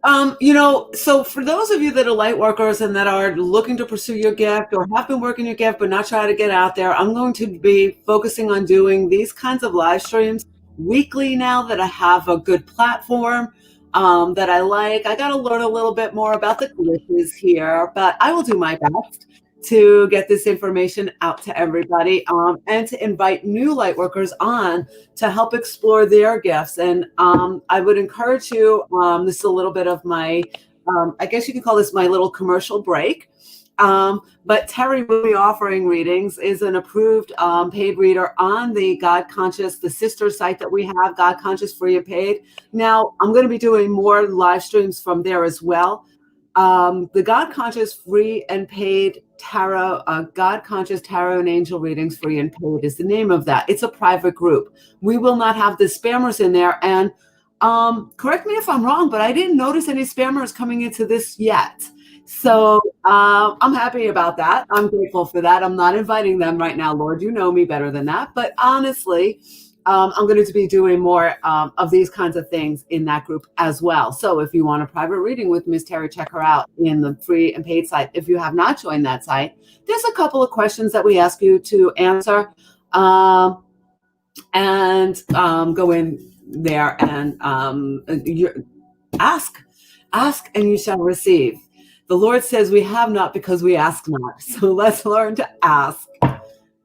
so for those of you that are light workers and that are looking to pursue your gift or have been working your gift but not trying to get out there, I'm going to be focusing on doing these kinds of live streams weekly now that I have a good platform that I like. I got to learn a little bit more about the glitches here, but I will do my best to get this information out to everybody and to invite new light workers on to help explore their gifts. And I would encourage you, this is a little bit of my, I guess you could call this my little commercial break. But Terri will be offering readings, is an approved paid reader on the God Conscious, the sister site that we have, God Conscious Free and Paid. Now, I'm going to be doing more live streams from there as well. The God Conscious Free and Paid Tarot, God Conscious Tarot and Angel Readings Free and Paid is the name of that. It's a private group. We will not have the spammers in there. And correct me if I'm wrong, but I didn't notice any spammers coming into this yet. So I'm happy about that. I'm grateful for that. I'm not inviting them right now, Lord. You know me better than that. But honestly, I'm going to be doing more of these kinds of things in that group as well. So if you want a private reading with Miss Terry, check her out in the free and paid site. If you have not joined that site, there's a couple of questions that we ask you to answer. And go in there and ask, and you shall receive. The Lord says we have not because we ask not. So let's learn to ask.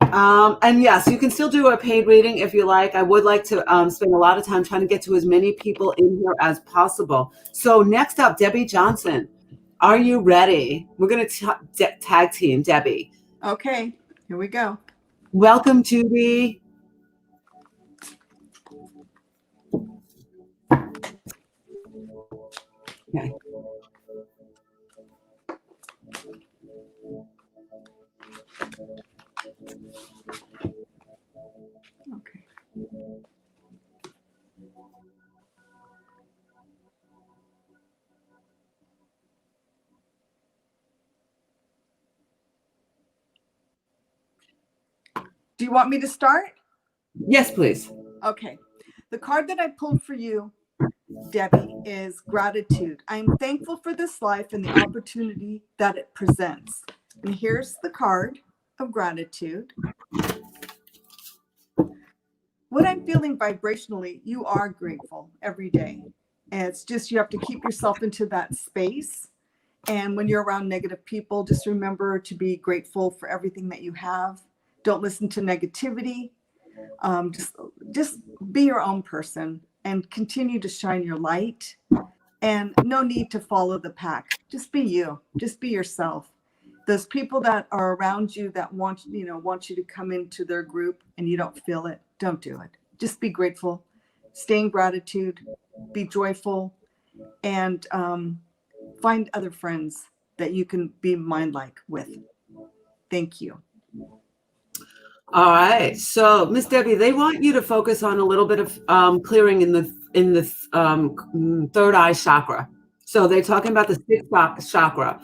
And yes, you can still do a paid reading if you like. I would like to spend a lot of time trying to get to as many people in here as possible. So next up, Debbie Johnson. Are you ready? We're going to tag team, Debbie. Okay, here we go. Welcome, Judy. Okay. Okay. Do you want me to start? Yes, please. Okay. The card that I pulled for you, Debbie, is gratitude. I'm thankful for this life and the opportunity that it presents. And here's the card of gratitude. What I'm feeling vibrationally, you are grateful every day. And it's just you have to keep yourself into that space. And when you're around negative people, just remember to be grateful for everything that you have. Don't listen to negativity. Just be your own person and continue to shine your light. And no need to follow the pack. Just be you. Just be yourself. Those people that are around you that want you to come into their group and you don't feel it, don't do it. Just be grateful. Stay in gratitude. Be joyful. And find other friends that you can be mind-like with. Thank you. All right. So, Miss Debbie, they want you to focus on a little bit of clearing in the third eye chakra. So they're talking about the sixth chakra.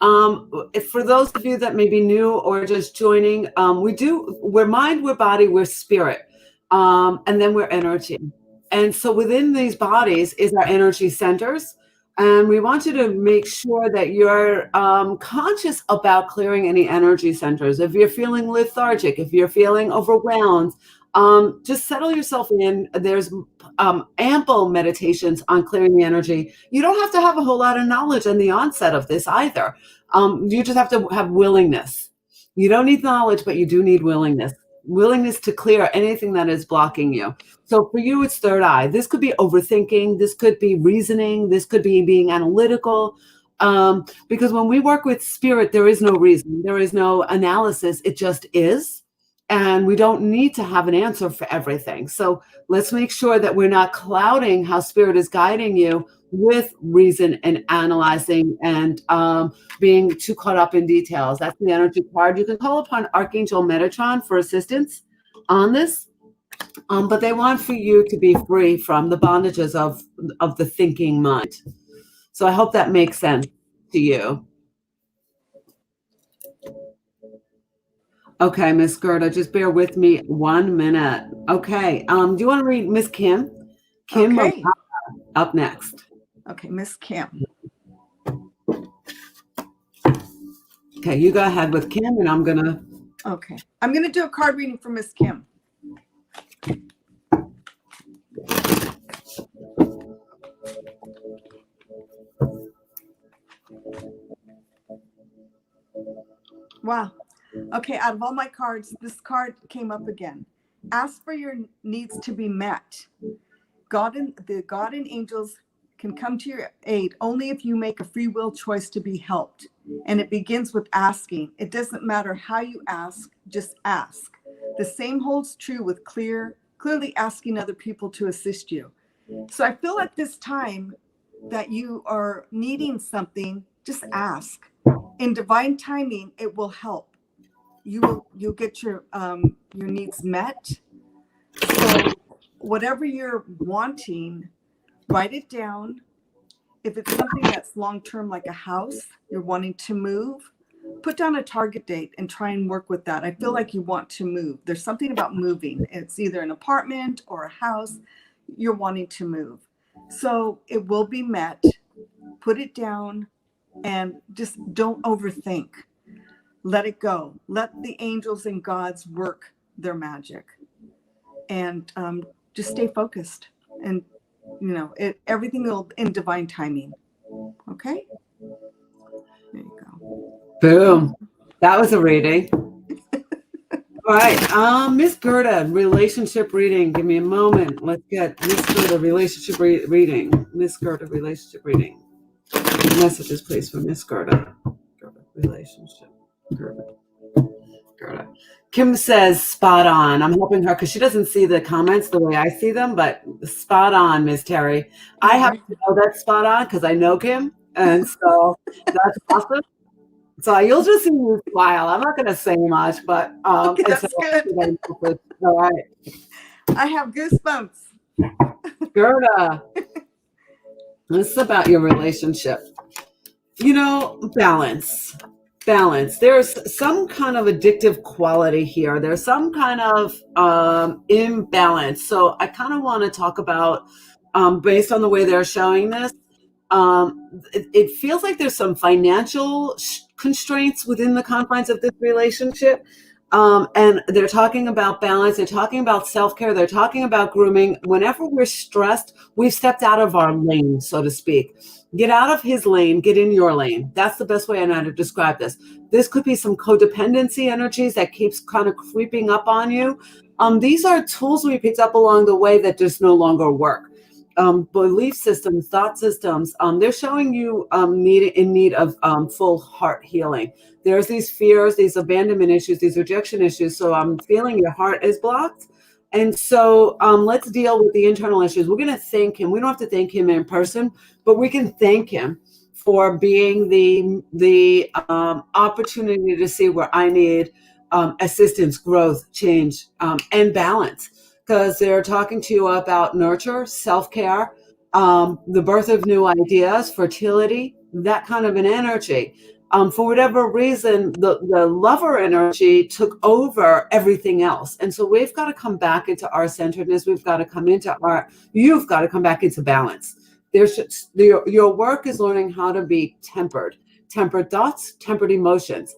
For those of you that may be new or just joining, we're mind, we're body, we're spirit, and then we're energy. And so within these bodies is our energy centers. And we want you to make sure that you're conscious about clearing any energy centers. If you're feeling lethargic, if you're feeling overwhelmed, just settle yourself in. There's ample meditations on clearing the energy. You don't have to have a whole lot of knowledge in the onset of this either. You just have to have willingness. You don't need knowledge, but you do need willingness. Willingness to clear anything that is blocking you. So for you, it's third eye. This could be overthinking. This could be reasoning. This could be being analytical. Because when we work with spirit, there is no reason. There is no analysis. It just is. And we don't need to have an answer for everything. So let's make sure that we're not clouding how spirit is guiding you with reason and analyzing and being too caught up in details. That's the energy card. You can call upon Archangel Metatron for assistance on this. But they want for you to be free from the bondages of the thinking mind. So I hope that makes sense to you. Okay, Miss Gerda, just bear with me 1 minute. Okay, do you want to read Miss Kim? Kim Okay. Up next. Okay, Miss Kim. Okay, you go ahead with Kim, and I'm gonna do a card reading for Miss Kim. Wow. Okay, out of all my cards, this card came up again. Ask for your needs to be met. God and angels can come to your aid only if you make a free will choice to be helped. And it begins with asking. It doesn't matter how you ask, just ask. The same holds true with clearly asking other people to assist you. So I feel at this time that you are needing something, just ask. In divine timing, it will help. You'll get your needs met. So whatever you're wanting, write it down If it's something that's long-term, like a house, you're wanting to move, put down a target date and try and work with that. I feel like you want to move. There's something about moving. It's either an apartment or a house. You're wanting to move. So it will be met. Put it down and just don't overthink. Let it go. Let the angels and gods work their magic. And just stay focused. And, everything will in divine timing. Okay? There you go. Boom. That was a reading. All right. Miss Gerda, relationship reading. Give me a moment. Let's get Miss Gerda, relationship reading. Miss Gerda, relationship reading. Messages, please, from Miss Gerda. Gerda, relationship. Gerda. Kim says spot on. I'm helping her because she doesn't see the comments the way I see them, but spot on, Miss Terry. I have to know that's spot on because I know Kim, and so that's awesome. So you'll just see me smile. I'm not going to say much, but okay, that's good. All right. I have goosebumps. Gerda, this is about your relationship. Balance. There's some kind of addictive quality here. There's some kind of imbalance. So I kind of want to talk about, based on the way they're showing this, it feels like there's some financial constraints within the confines of this relationship. And they're talking about balance. They're talking about self-care. They're talking about grooming. Whenever we're stressed, we've stepped out of our lane, so to speak. Get out of his lane, get in your lane. That's the best way I know to describe this. This could be some codependency energies that keeps kind of creeping up on you. These are tools we picked up along the way that just no longer work. Belief systems, thought systems, they're showing you in need of full heart healing. There's these fears, these abandonment issues, these rejection issues. So I'm feeling your heart is blocked. And so let's deal with the internal issues. We're going to thank him. We don't have to thank him in person, but we can thank him for being the opportunity to see where I need assistance, growth, change, and balance. Because they're talking to you about nurture, self-care, the birth of new ideas, fertility, that kind of an energy. For whatever reason, the lover energy took over everything else. And so we've got to come back into our centeredness. You've got to come back into balance. Your work is learning how to be tempered thoughts, tempered emotions.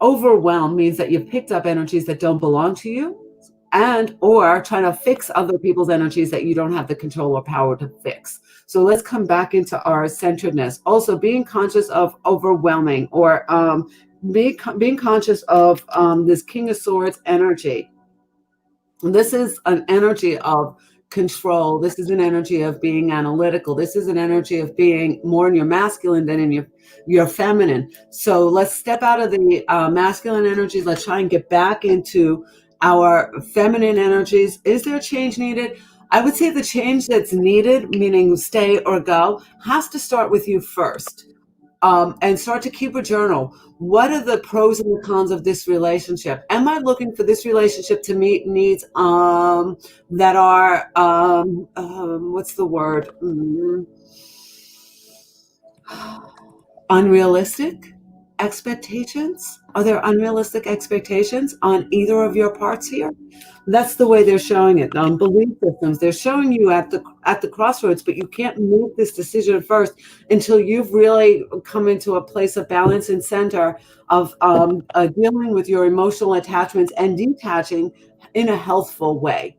Overwhelm means that you've picked up energies that don't belong to you, and or trying to fix other people's energies that you don't have the control or power to fix. So let's come back into our centeredness. Also, being conscious of overwhelming or being conscious of this King of Swords energy. This is an energy of control. This is an energy of being analytical. This is an energy of being more in your masculine than in your feminine. So let's step out of the masculine energies. Let's try and get back into our feminine energies. Is there change needed? I would say the change that's needed, meaning stay or go, has to start with you first. And start to keep a journal. What are the pros and the cons of this relationship? Am I looking for this relationship to meet needs that are, what's the word? Unrealistic expectations? Are there unrealistic expectations on either of your parts here? That's the way they're showing it. Belief systems, they're showing you at the crossroads, but you can't make this decision first until you've really come into a place of balance and center of dealing with your emotional attachments and detaching in a healthful way.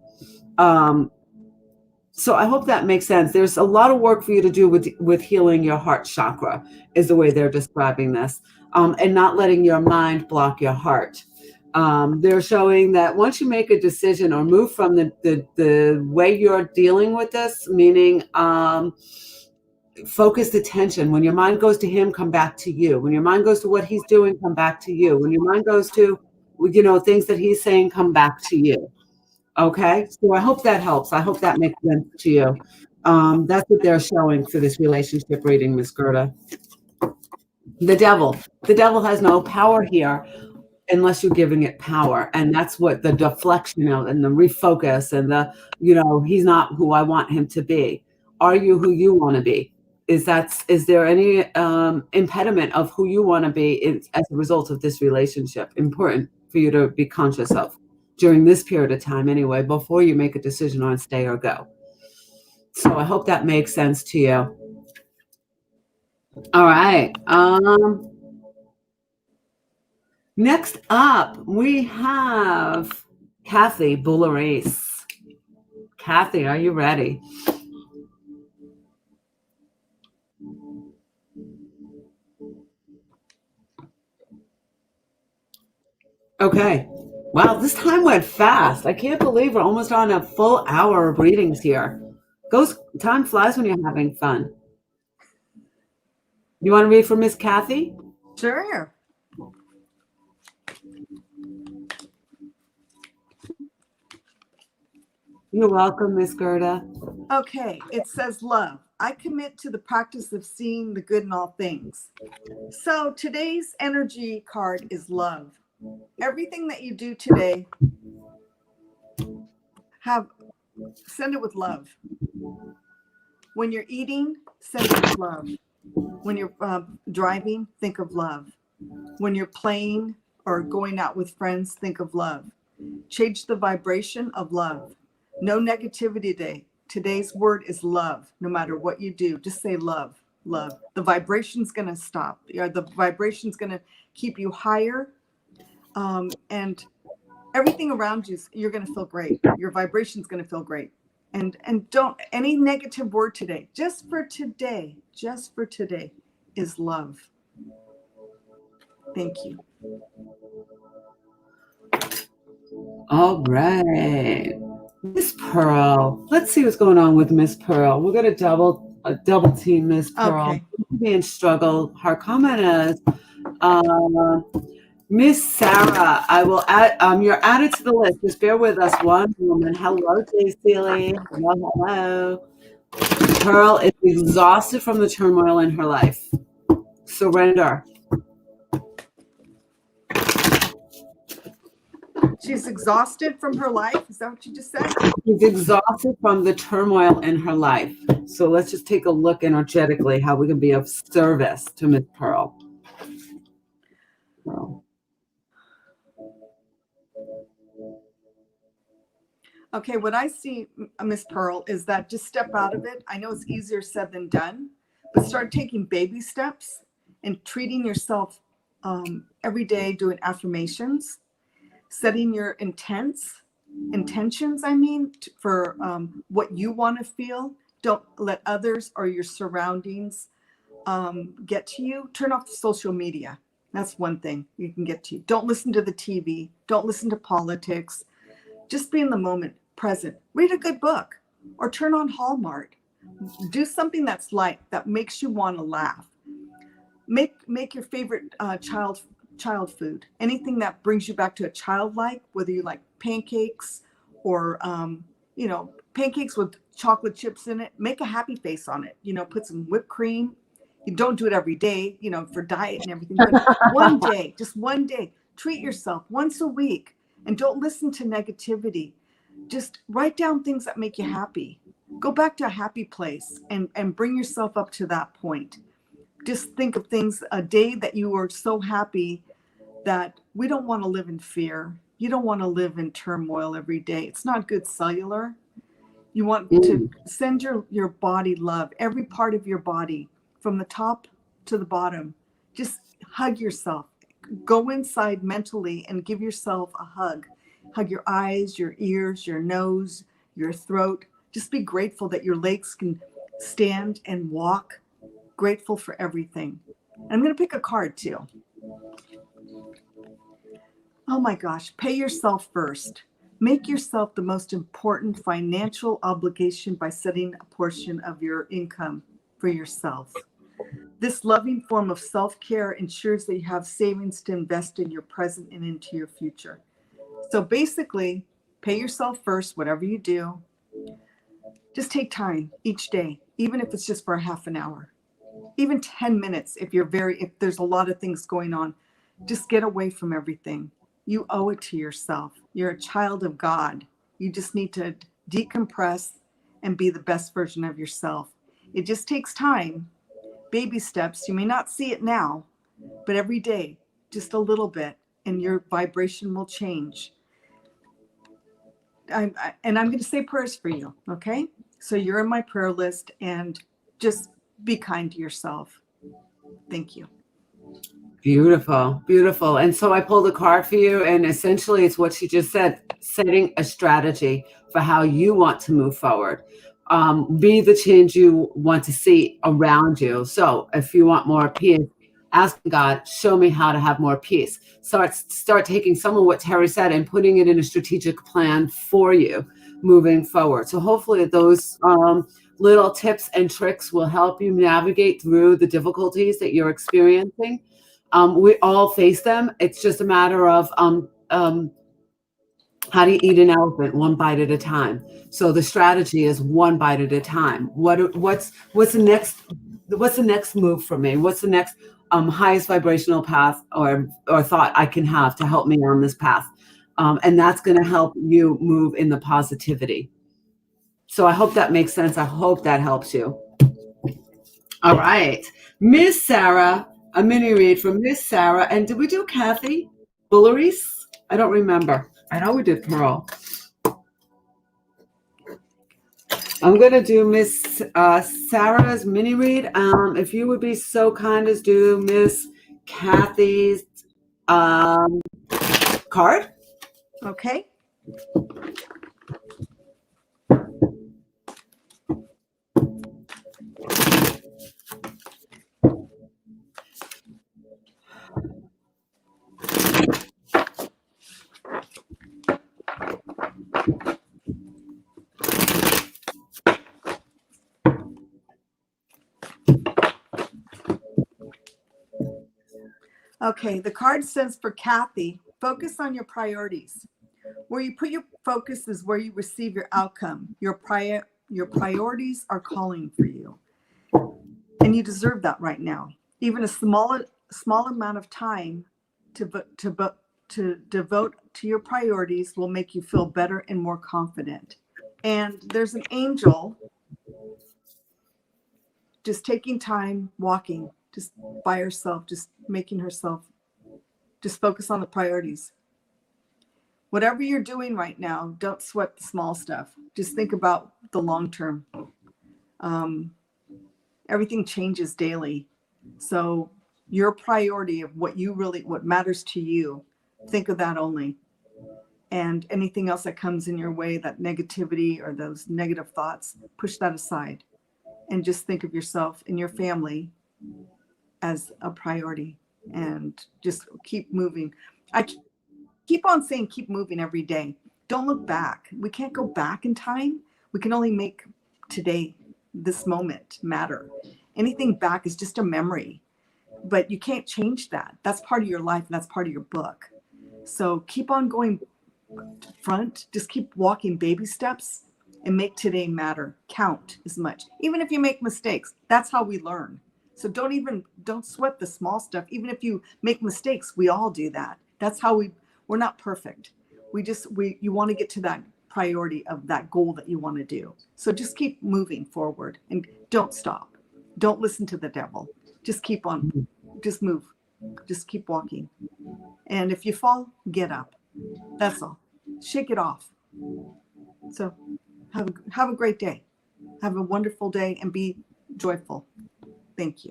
So I hope that makes sense. There's a lot of work for you to do with healing your heart chakra, is the way they're describing this, and not letting your mind block your heart. They're showing that once you make a decision or move from the way you're dealing with this, meaning focused attention. When your mind goes to him, come back to you. When your mind goes to what he's doing, come back to you. When your mind goes to, things that he's saying, come back to you. Okay, so I hope that helps. I hope that makes sense to you. That's what they're showing for this relationship reading, Miss Gerda. The devil has no power here unless you're giving it power. And that's what the deflection of and the refocus and the, he's not who I want him to be. Are you who you want to be? is there any impediment of who you want to be as a result of this relationship important for you to be conscious of during this period of time anyway, before you make a decision on stay or go? So I hope that makes sense to you. All right. Next up, we have Kathy Boulerice. Kathy, are you ready? Okay. Wow, this time went fast. I can't believe we're almost on a full hour of readings here. Time flies when you're having fun. You want to read for Miss Kathy? Sure. You're welcome, Miss Gerda. Okay, it says love. I commit to the practice of seeing the good in all things. So today's energy card is love. Everything that you do today, send it with love. When you're eating, send it with love. When you're driving, think of love. When you're playing or going out with friends, think of love. Change the vibration of love. No negativity today. Today's word is love. No matter what you do, just say love, love. The vibration's going to stop. The vibration's going to keep you higher. And everything around you, you're going to feel great. Your vibration's going to feel great. And don't, any negative word today, just for today is love. Thank you. All right. Miss Pearl. Let's see what's going on with Miss Pearl. We're going to double team Miss Pearl. Okay. Be in struggle. Her comment is, Miss Sarah, I will add, you're added to the list. Just bear with us one moment. Hello, Jay Seeley. Hello. Pearl is exhausted from the turmoil in her life. Surrender. She's exhausted from her life. Is that what you just said? She's exhausted from the turmoil in her life. So let's just take a look energetically how we can be of service to Miss Pearl. Okay, what I see, Miss Pearl, is that just step out of it. I know it's easier said than done, but start taking baby steps and treating yourself every day, doing affirmations, setting your intentions, for what you want to feel. Don't let others or your surroundings get to you. Turn off social media. That's one thing you can get to you. Don't listen to the TV. Don't listen to politics. Just be in the moment, present. Read a good book or turn on Hallmark. Do something that's light, that makes you want to laugh. Make your favorite child food. Anything that brings you back to a childlike, whether you like pancakes or pancakes with chocolate chips in it. Make a happy face on it. Put some whipped cream. You don't do it every day, for diet and everything. But just one day, treat yourself once a week. And don't listen to negativity. Just write down things that make you happy. Go back to a happy place and bring yourself up to that point. Just think of things, a day that you were so happy. That we don't want to live in fear. You don't want to live in turmoil every day. It's not good cellular. You want to send your body love, every part of your body, from the top to the bottom. Just hug yourself. Go inside mentally and give yourself a hug. Hug your eyes, your ears, your nose, your throat. Just be grateful that your legs can stand and walk. Grateful for everything. And I'm going to pick a card too. Oh my gosh, pay yourself first. Make yourself the most important financial obligation by setting a portion of your income for yourself. This loving form of self-care ensures that you have savings to invest in your present and into your future. So basically, pay yourself first, whatever you do. Just take time each day, even if it's just for a half an hour, even 10 minutes. If there's a lot of things going on, just get away from everything. You owe it to yourself. You're a child of God. You just need to decompress and be the best version of yourself. It just takes time. baby steps. You may not see it now, but every day, just a little bit, and your vibration will change. And I'm going to say prayers for you, okay? So you're in my prayer list, and just be kind to yourself. Thank you. Beautiful, beautiful. And so I pulled a card for you, and essentially it's what she just said, setting a strategy for how you want to move forward. Be the change you want to see around you. So if you want more peace, ask God, show me how to have more peace. Start taking some of what Terri said and putting it in a strategic plan for you moving forward. So hopefully those little tips and tricks will help you navigate through the difficulties that you're experiencing. We all face them. It's just a matter of how do you eat an elephant one bite at a time? So the strategy is one bite at a time. What's the next move for me? What's the next highest vibrational path or thought I can have to help me on this path? And that's going to help you move in the positivity. So I hope that makes sense. I hope that helps you. All right, Miss Sarah, a mini read from Miss Sarah. And did we do Kathy Bulleries? I don't remember. I know we did Pearl. I'm going to do Miss Sarah's mini read. If you would be so kind as do Miss Kathy's card. Okay. Okay, the card says for Kathy, focus on your priorities. Where you put your focus is where you receive your outcome. Your priorities are calling for you. And you deserve that right now. Even a small amount of time to devote to your priorities will make you feel better and more confident. And there's an angel just taking time walking, just by herself, just making herself, just focus on the priorities. Whatever you're doing right now, don't sweat the small stuff. Just think about the long term. Everything changes daily. So your priority of what matters to you, think of that only. And anything else that comes in your way, that negativity or those negative thoughts, push that aside. And just think of yourself and your family as a priority, and just keep moving. I keep on saying keep moving every day. Don't look back. We can't go back in time. We can only make today, this moment, matter. Anything back is just a memory, but you can't change that. That's part of your life, and that's part of your book. So keep on going front. Just keep walking baby steps and make today matter. Count as much. Even if you make mistakes, that's how we learn. So don't sweat the small stuff. Even if you make mistakes, we all do that. That's how we're not perfect. You want to get to that priority of that goal that you want to do. So just keep moving forward and don't stop. Don't listen to the devil. Just keep on, just move. Just keep walking. And if you fall, get up. That's all. Shake it off. So have a great day. Have a wonderful day and be joyful. Thank you.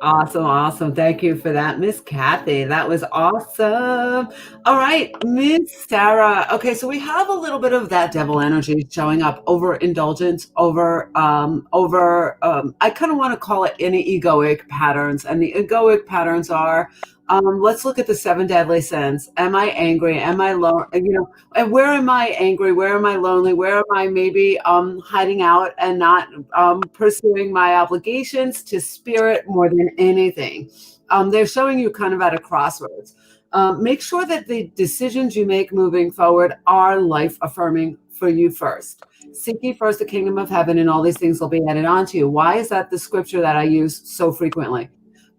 Awesome. Thank you for that, Miss Kathy. That was awesome. All right, Miss Sarah. Okay, so we have a little bit of that devil energy showing up, overindulgence, I kind of want to call it any egoic patterns. And the egoic patterns are, let's look at the 7 deadly sins. Am I angry? Am I lonely? And where am I angry? Where am I lonely? Where am I maybe hiding out and not pursuing my obligations to spirit more than anything? They're showing you kind of at a crossroads. Make sure that the decisions you make moving forward are life affirming for you first. Seek ye first the kingdom of heaven, and all these things will be added on to you. Why is that the scripture that I use so frequently?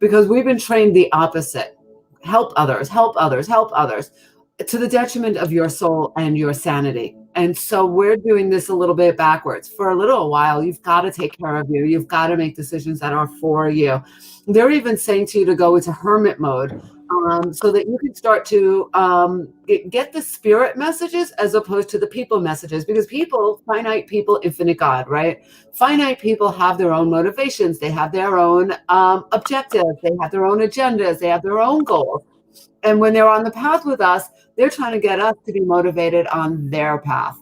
Because we've been trained the opposite. Help others, to the detriment of your soul and your sanity. And so we're doing this a little bit backwards. For a little while, you've got to take care of you. You've got to make decisions that are for you. They're even saying to you to go into hermit mode, so that you can start to get the spirit messages as opposed to the people messages. Because people, finite people, infinite God, right? Finite people have their own motivations. They have their own objectives. They have their own agendas. They have their own goals. And when they're on the path with us, they're trying to get us to be motivated on their path.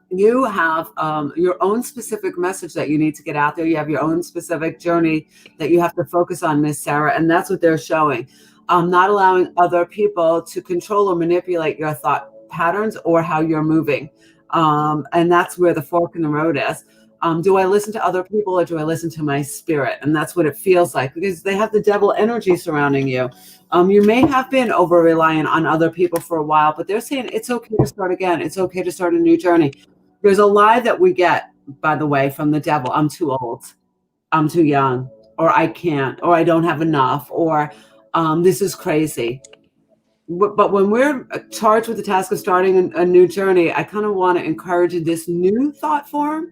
You have your own specific message that you need to get out there. You have your own specific journey that you have to focus on, Miss Sarah, and that's what they're showing. Not allowing other people to control or manipulate your thought patterns or how you're moving. And that's where the fork in the road is. Do I listen to other people or do I listen to my spirit? And that's what it feels like, because they have the devil energy surrounding you. You may have been over reliant on other people for a while, but they're saying it's okay to start again. It's okay to start a new journey. There's a lie that we get, by the way, from the devil. I'm too old. I'm too young, or I can't, or I don't have enough, or this is crazy. But when we're charged with the task of starting a new journey, I kind of want to encourage this new thought form.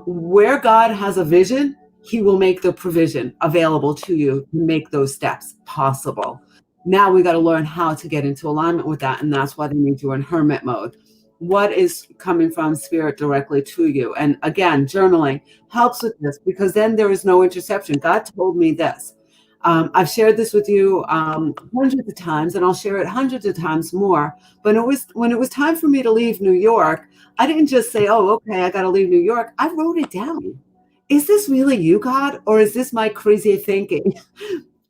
Where God has a vision, he will make the provision available to you to make those steps possible. Now we got to learn how to get into alignment with that. And that's why they need you in hermit mode. What is coming from spirit directly to you? And again, journaling helps with this, because then there is no interception. God told me this. I've shared this with you hundreds of times, and I'll share it hundreds of times more. But when it was time for me to leave New York, I didn't just say, oh, okay, I got to leave New York. I wrote it down. Is this really you, God? Or is this my crazy thinking?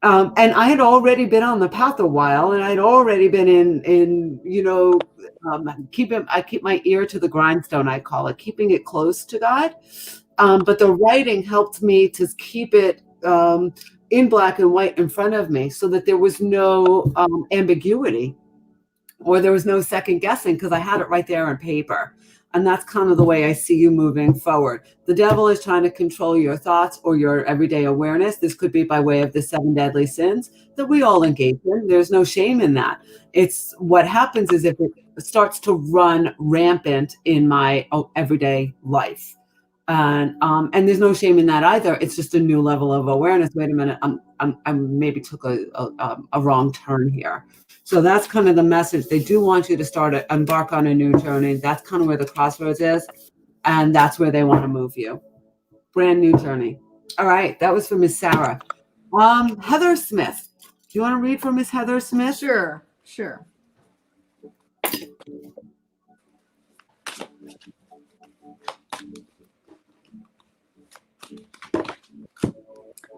And I had already been on the path a while, and I'd already been in I keep my ear to the grindstone, I call it, keeping it close to God. But the writing helped me to keep it in black and white in front of me, so that there was no ambiguity, or there was no second guessing, because I had it right there on paper. And that's kind of the way I see you moving forward. The devil is trying to control your thoughts or your everyday awareness. This could be by way of the 7 deadly sins that we all engage in. There's no shame in that. It's what happens is if it starts to run rampant in my everyday life. And there's no shame in that either. It's just a new level of awareness. Wait a minute, I maybe took a wrong turn here. So that's kind of the message. They do want you to embark on a new journey. That's kind of where the crossroads is, and that's where they want to move you. Brand new journey. All right, that was for Miss Sarah. Heather Smith. Do you want to read for Miss Heather Smith? Sure.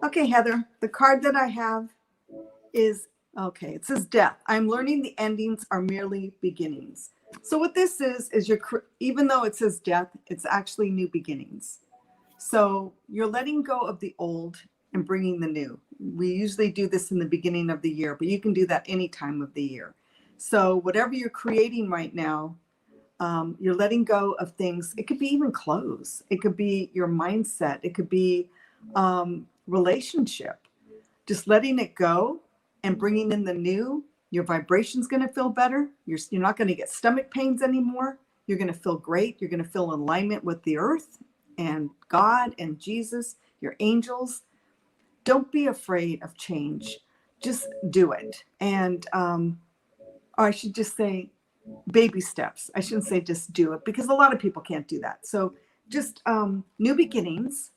Okay, Heather, the card that I have is, okay, it says death. I'm learning the endings are merely beginnings. So what this is even though it says death, it's actually new beginnings. So you're letting go of the old and bringing the new. We usually do this in the beginning of the year, but you can do that any time of the year. So whatever you're creating right now, you're letting go of things. It could be even clothes. It could be your mindset. It could be relationship. Just letting it go and bringing in the new. Your vibration's going to feel better. You're not going to get stomach pains anymore. You're going to feel great. You're going to feel in alignment with the earth and God and Jesus, your angels. Don't be afraid of change. Just do it. And or I should just say baby steps. I shouldn't say just do it, because a lot of people can't do that. So just new beginnings.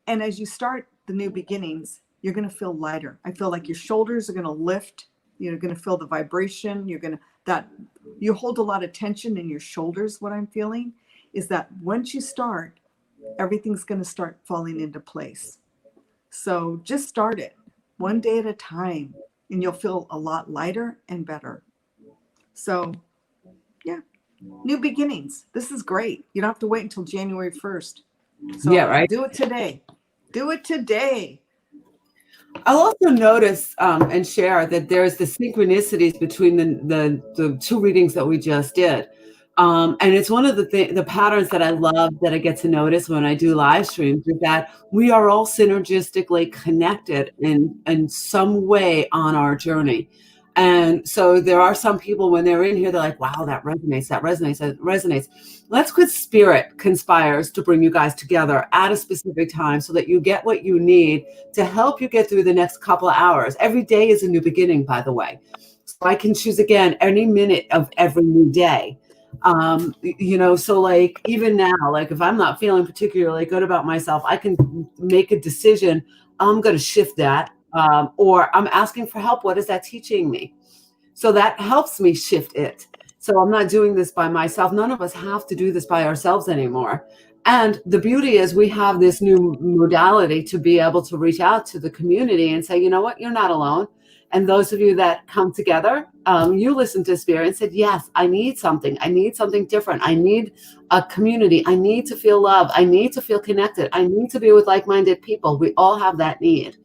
And as you start the new beginnings, you're going to feel lighter. I feel like your shoulders are going to lift. You're going to feel the vibration. You hold a lot of tension in your shoulders. What I'm feeling is that once you start, everything's going to start falling into place. So just start it one day at a time, and you'll feel a lot lighter and better. So yeah, new beginnings. This is great. You don't have to wait until January 1st. So yeah, right. Do it today. Do it today. I'll also notice and share that there's the synchronicities between the two readings that we just did. And it's one of the patterns that I love, that I get to notice when I do live streams, is that we are all synergistically connected in some way on our journey. And so there are some people when they're in here, they're like, wow, that resonates, that resonates, that resonates. Let's quit spirit conspires to bring you guys together at a specific time so that you get what you need to help you get through the next couple of hours. Every day is a new beginning, by the way. So I can choose again any minute of every new day. So like even now, like if I'm not feeling particularly good about myself, I can make a decision. I'm going to shift that. Or I'm asking for help. What is that teaching me? So that helps me shift it. So I'm not doing this by myself. None of us have to do this by ourselves anymore. And the beauty is we have this new modality to be able to reach out to the community and say, you know what, you're not alone. And those of you that come together, you listened to Spirit and said, yes, I need something. I need something different. I need a community. I need to feel love. I need to feel connected. I need to be with like-minded people. We all have that need.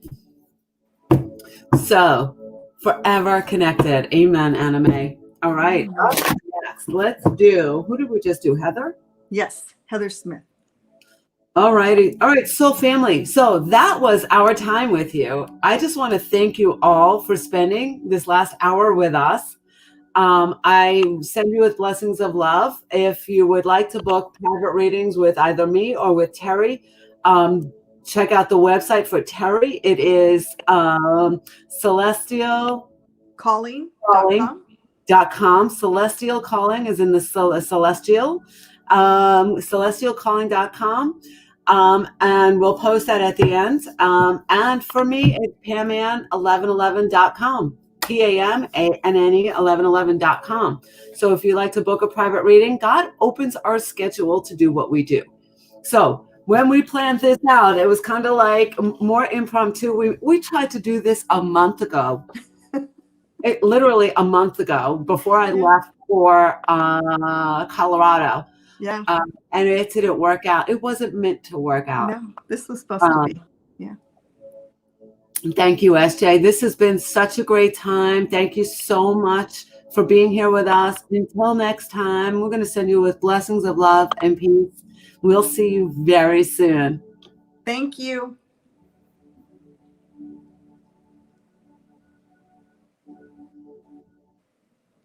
So forever connected. Amen, Anna Mae. All right. Up next, let's do, who did we just do? Heather? Yes, Heather Smith. All righty. All right. Soul family. So that was our time with you. I just want to thank you all for spending this last hour with us. I send you with blessings of love. If you would like to book private readings with either me or with Terri, check out the website for Terri. It is celestialcalling.com. Celestial calling is in the celestial. Celestialcalling.com. And we'll post that at the end. And for me, it's PamAnn1111.com. PAMANNE1111.com. So if you'd like to book a private reading, God opens our schedule to do what we do. So when we planned this out, it was kind of like more impromptu. We tried to do this a month ago. Literally a month ago before I left for Colorado. Yeah. And it didn't work out. It wasn't meant to work out. No, this was supposed to be. Yeah. Thank you, SJ. This has been such a great time. Thank you so much for being here with us. Until next time, we're going to send you with blessings of love and peace. We'll see you very soon. Thank you.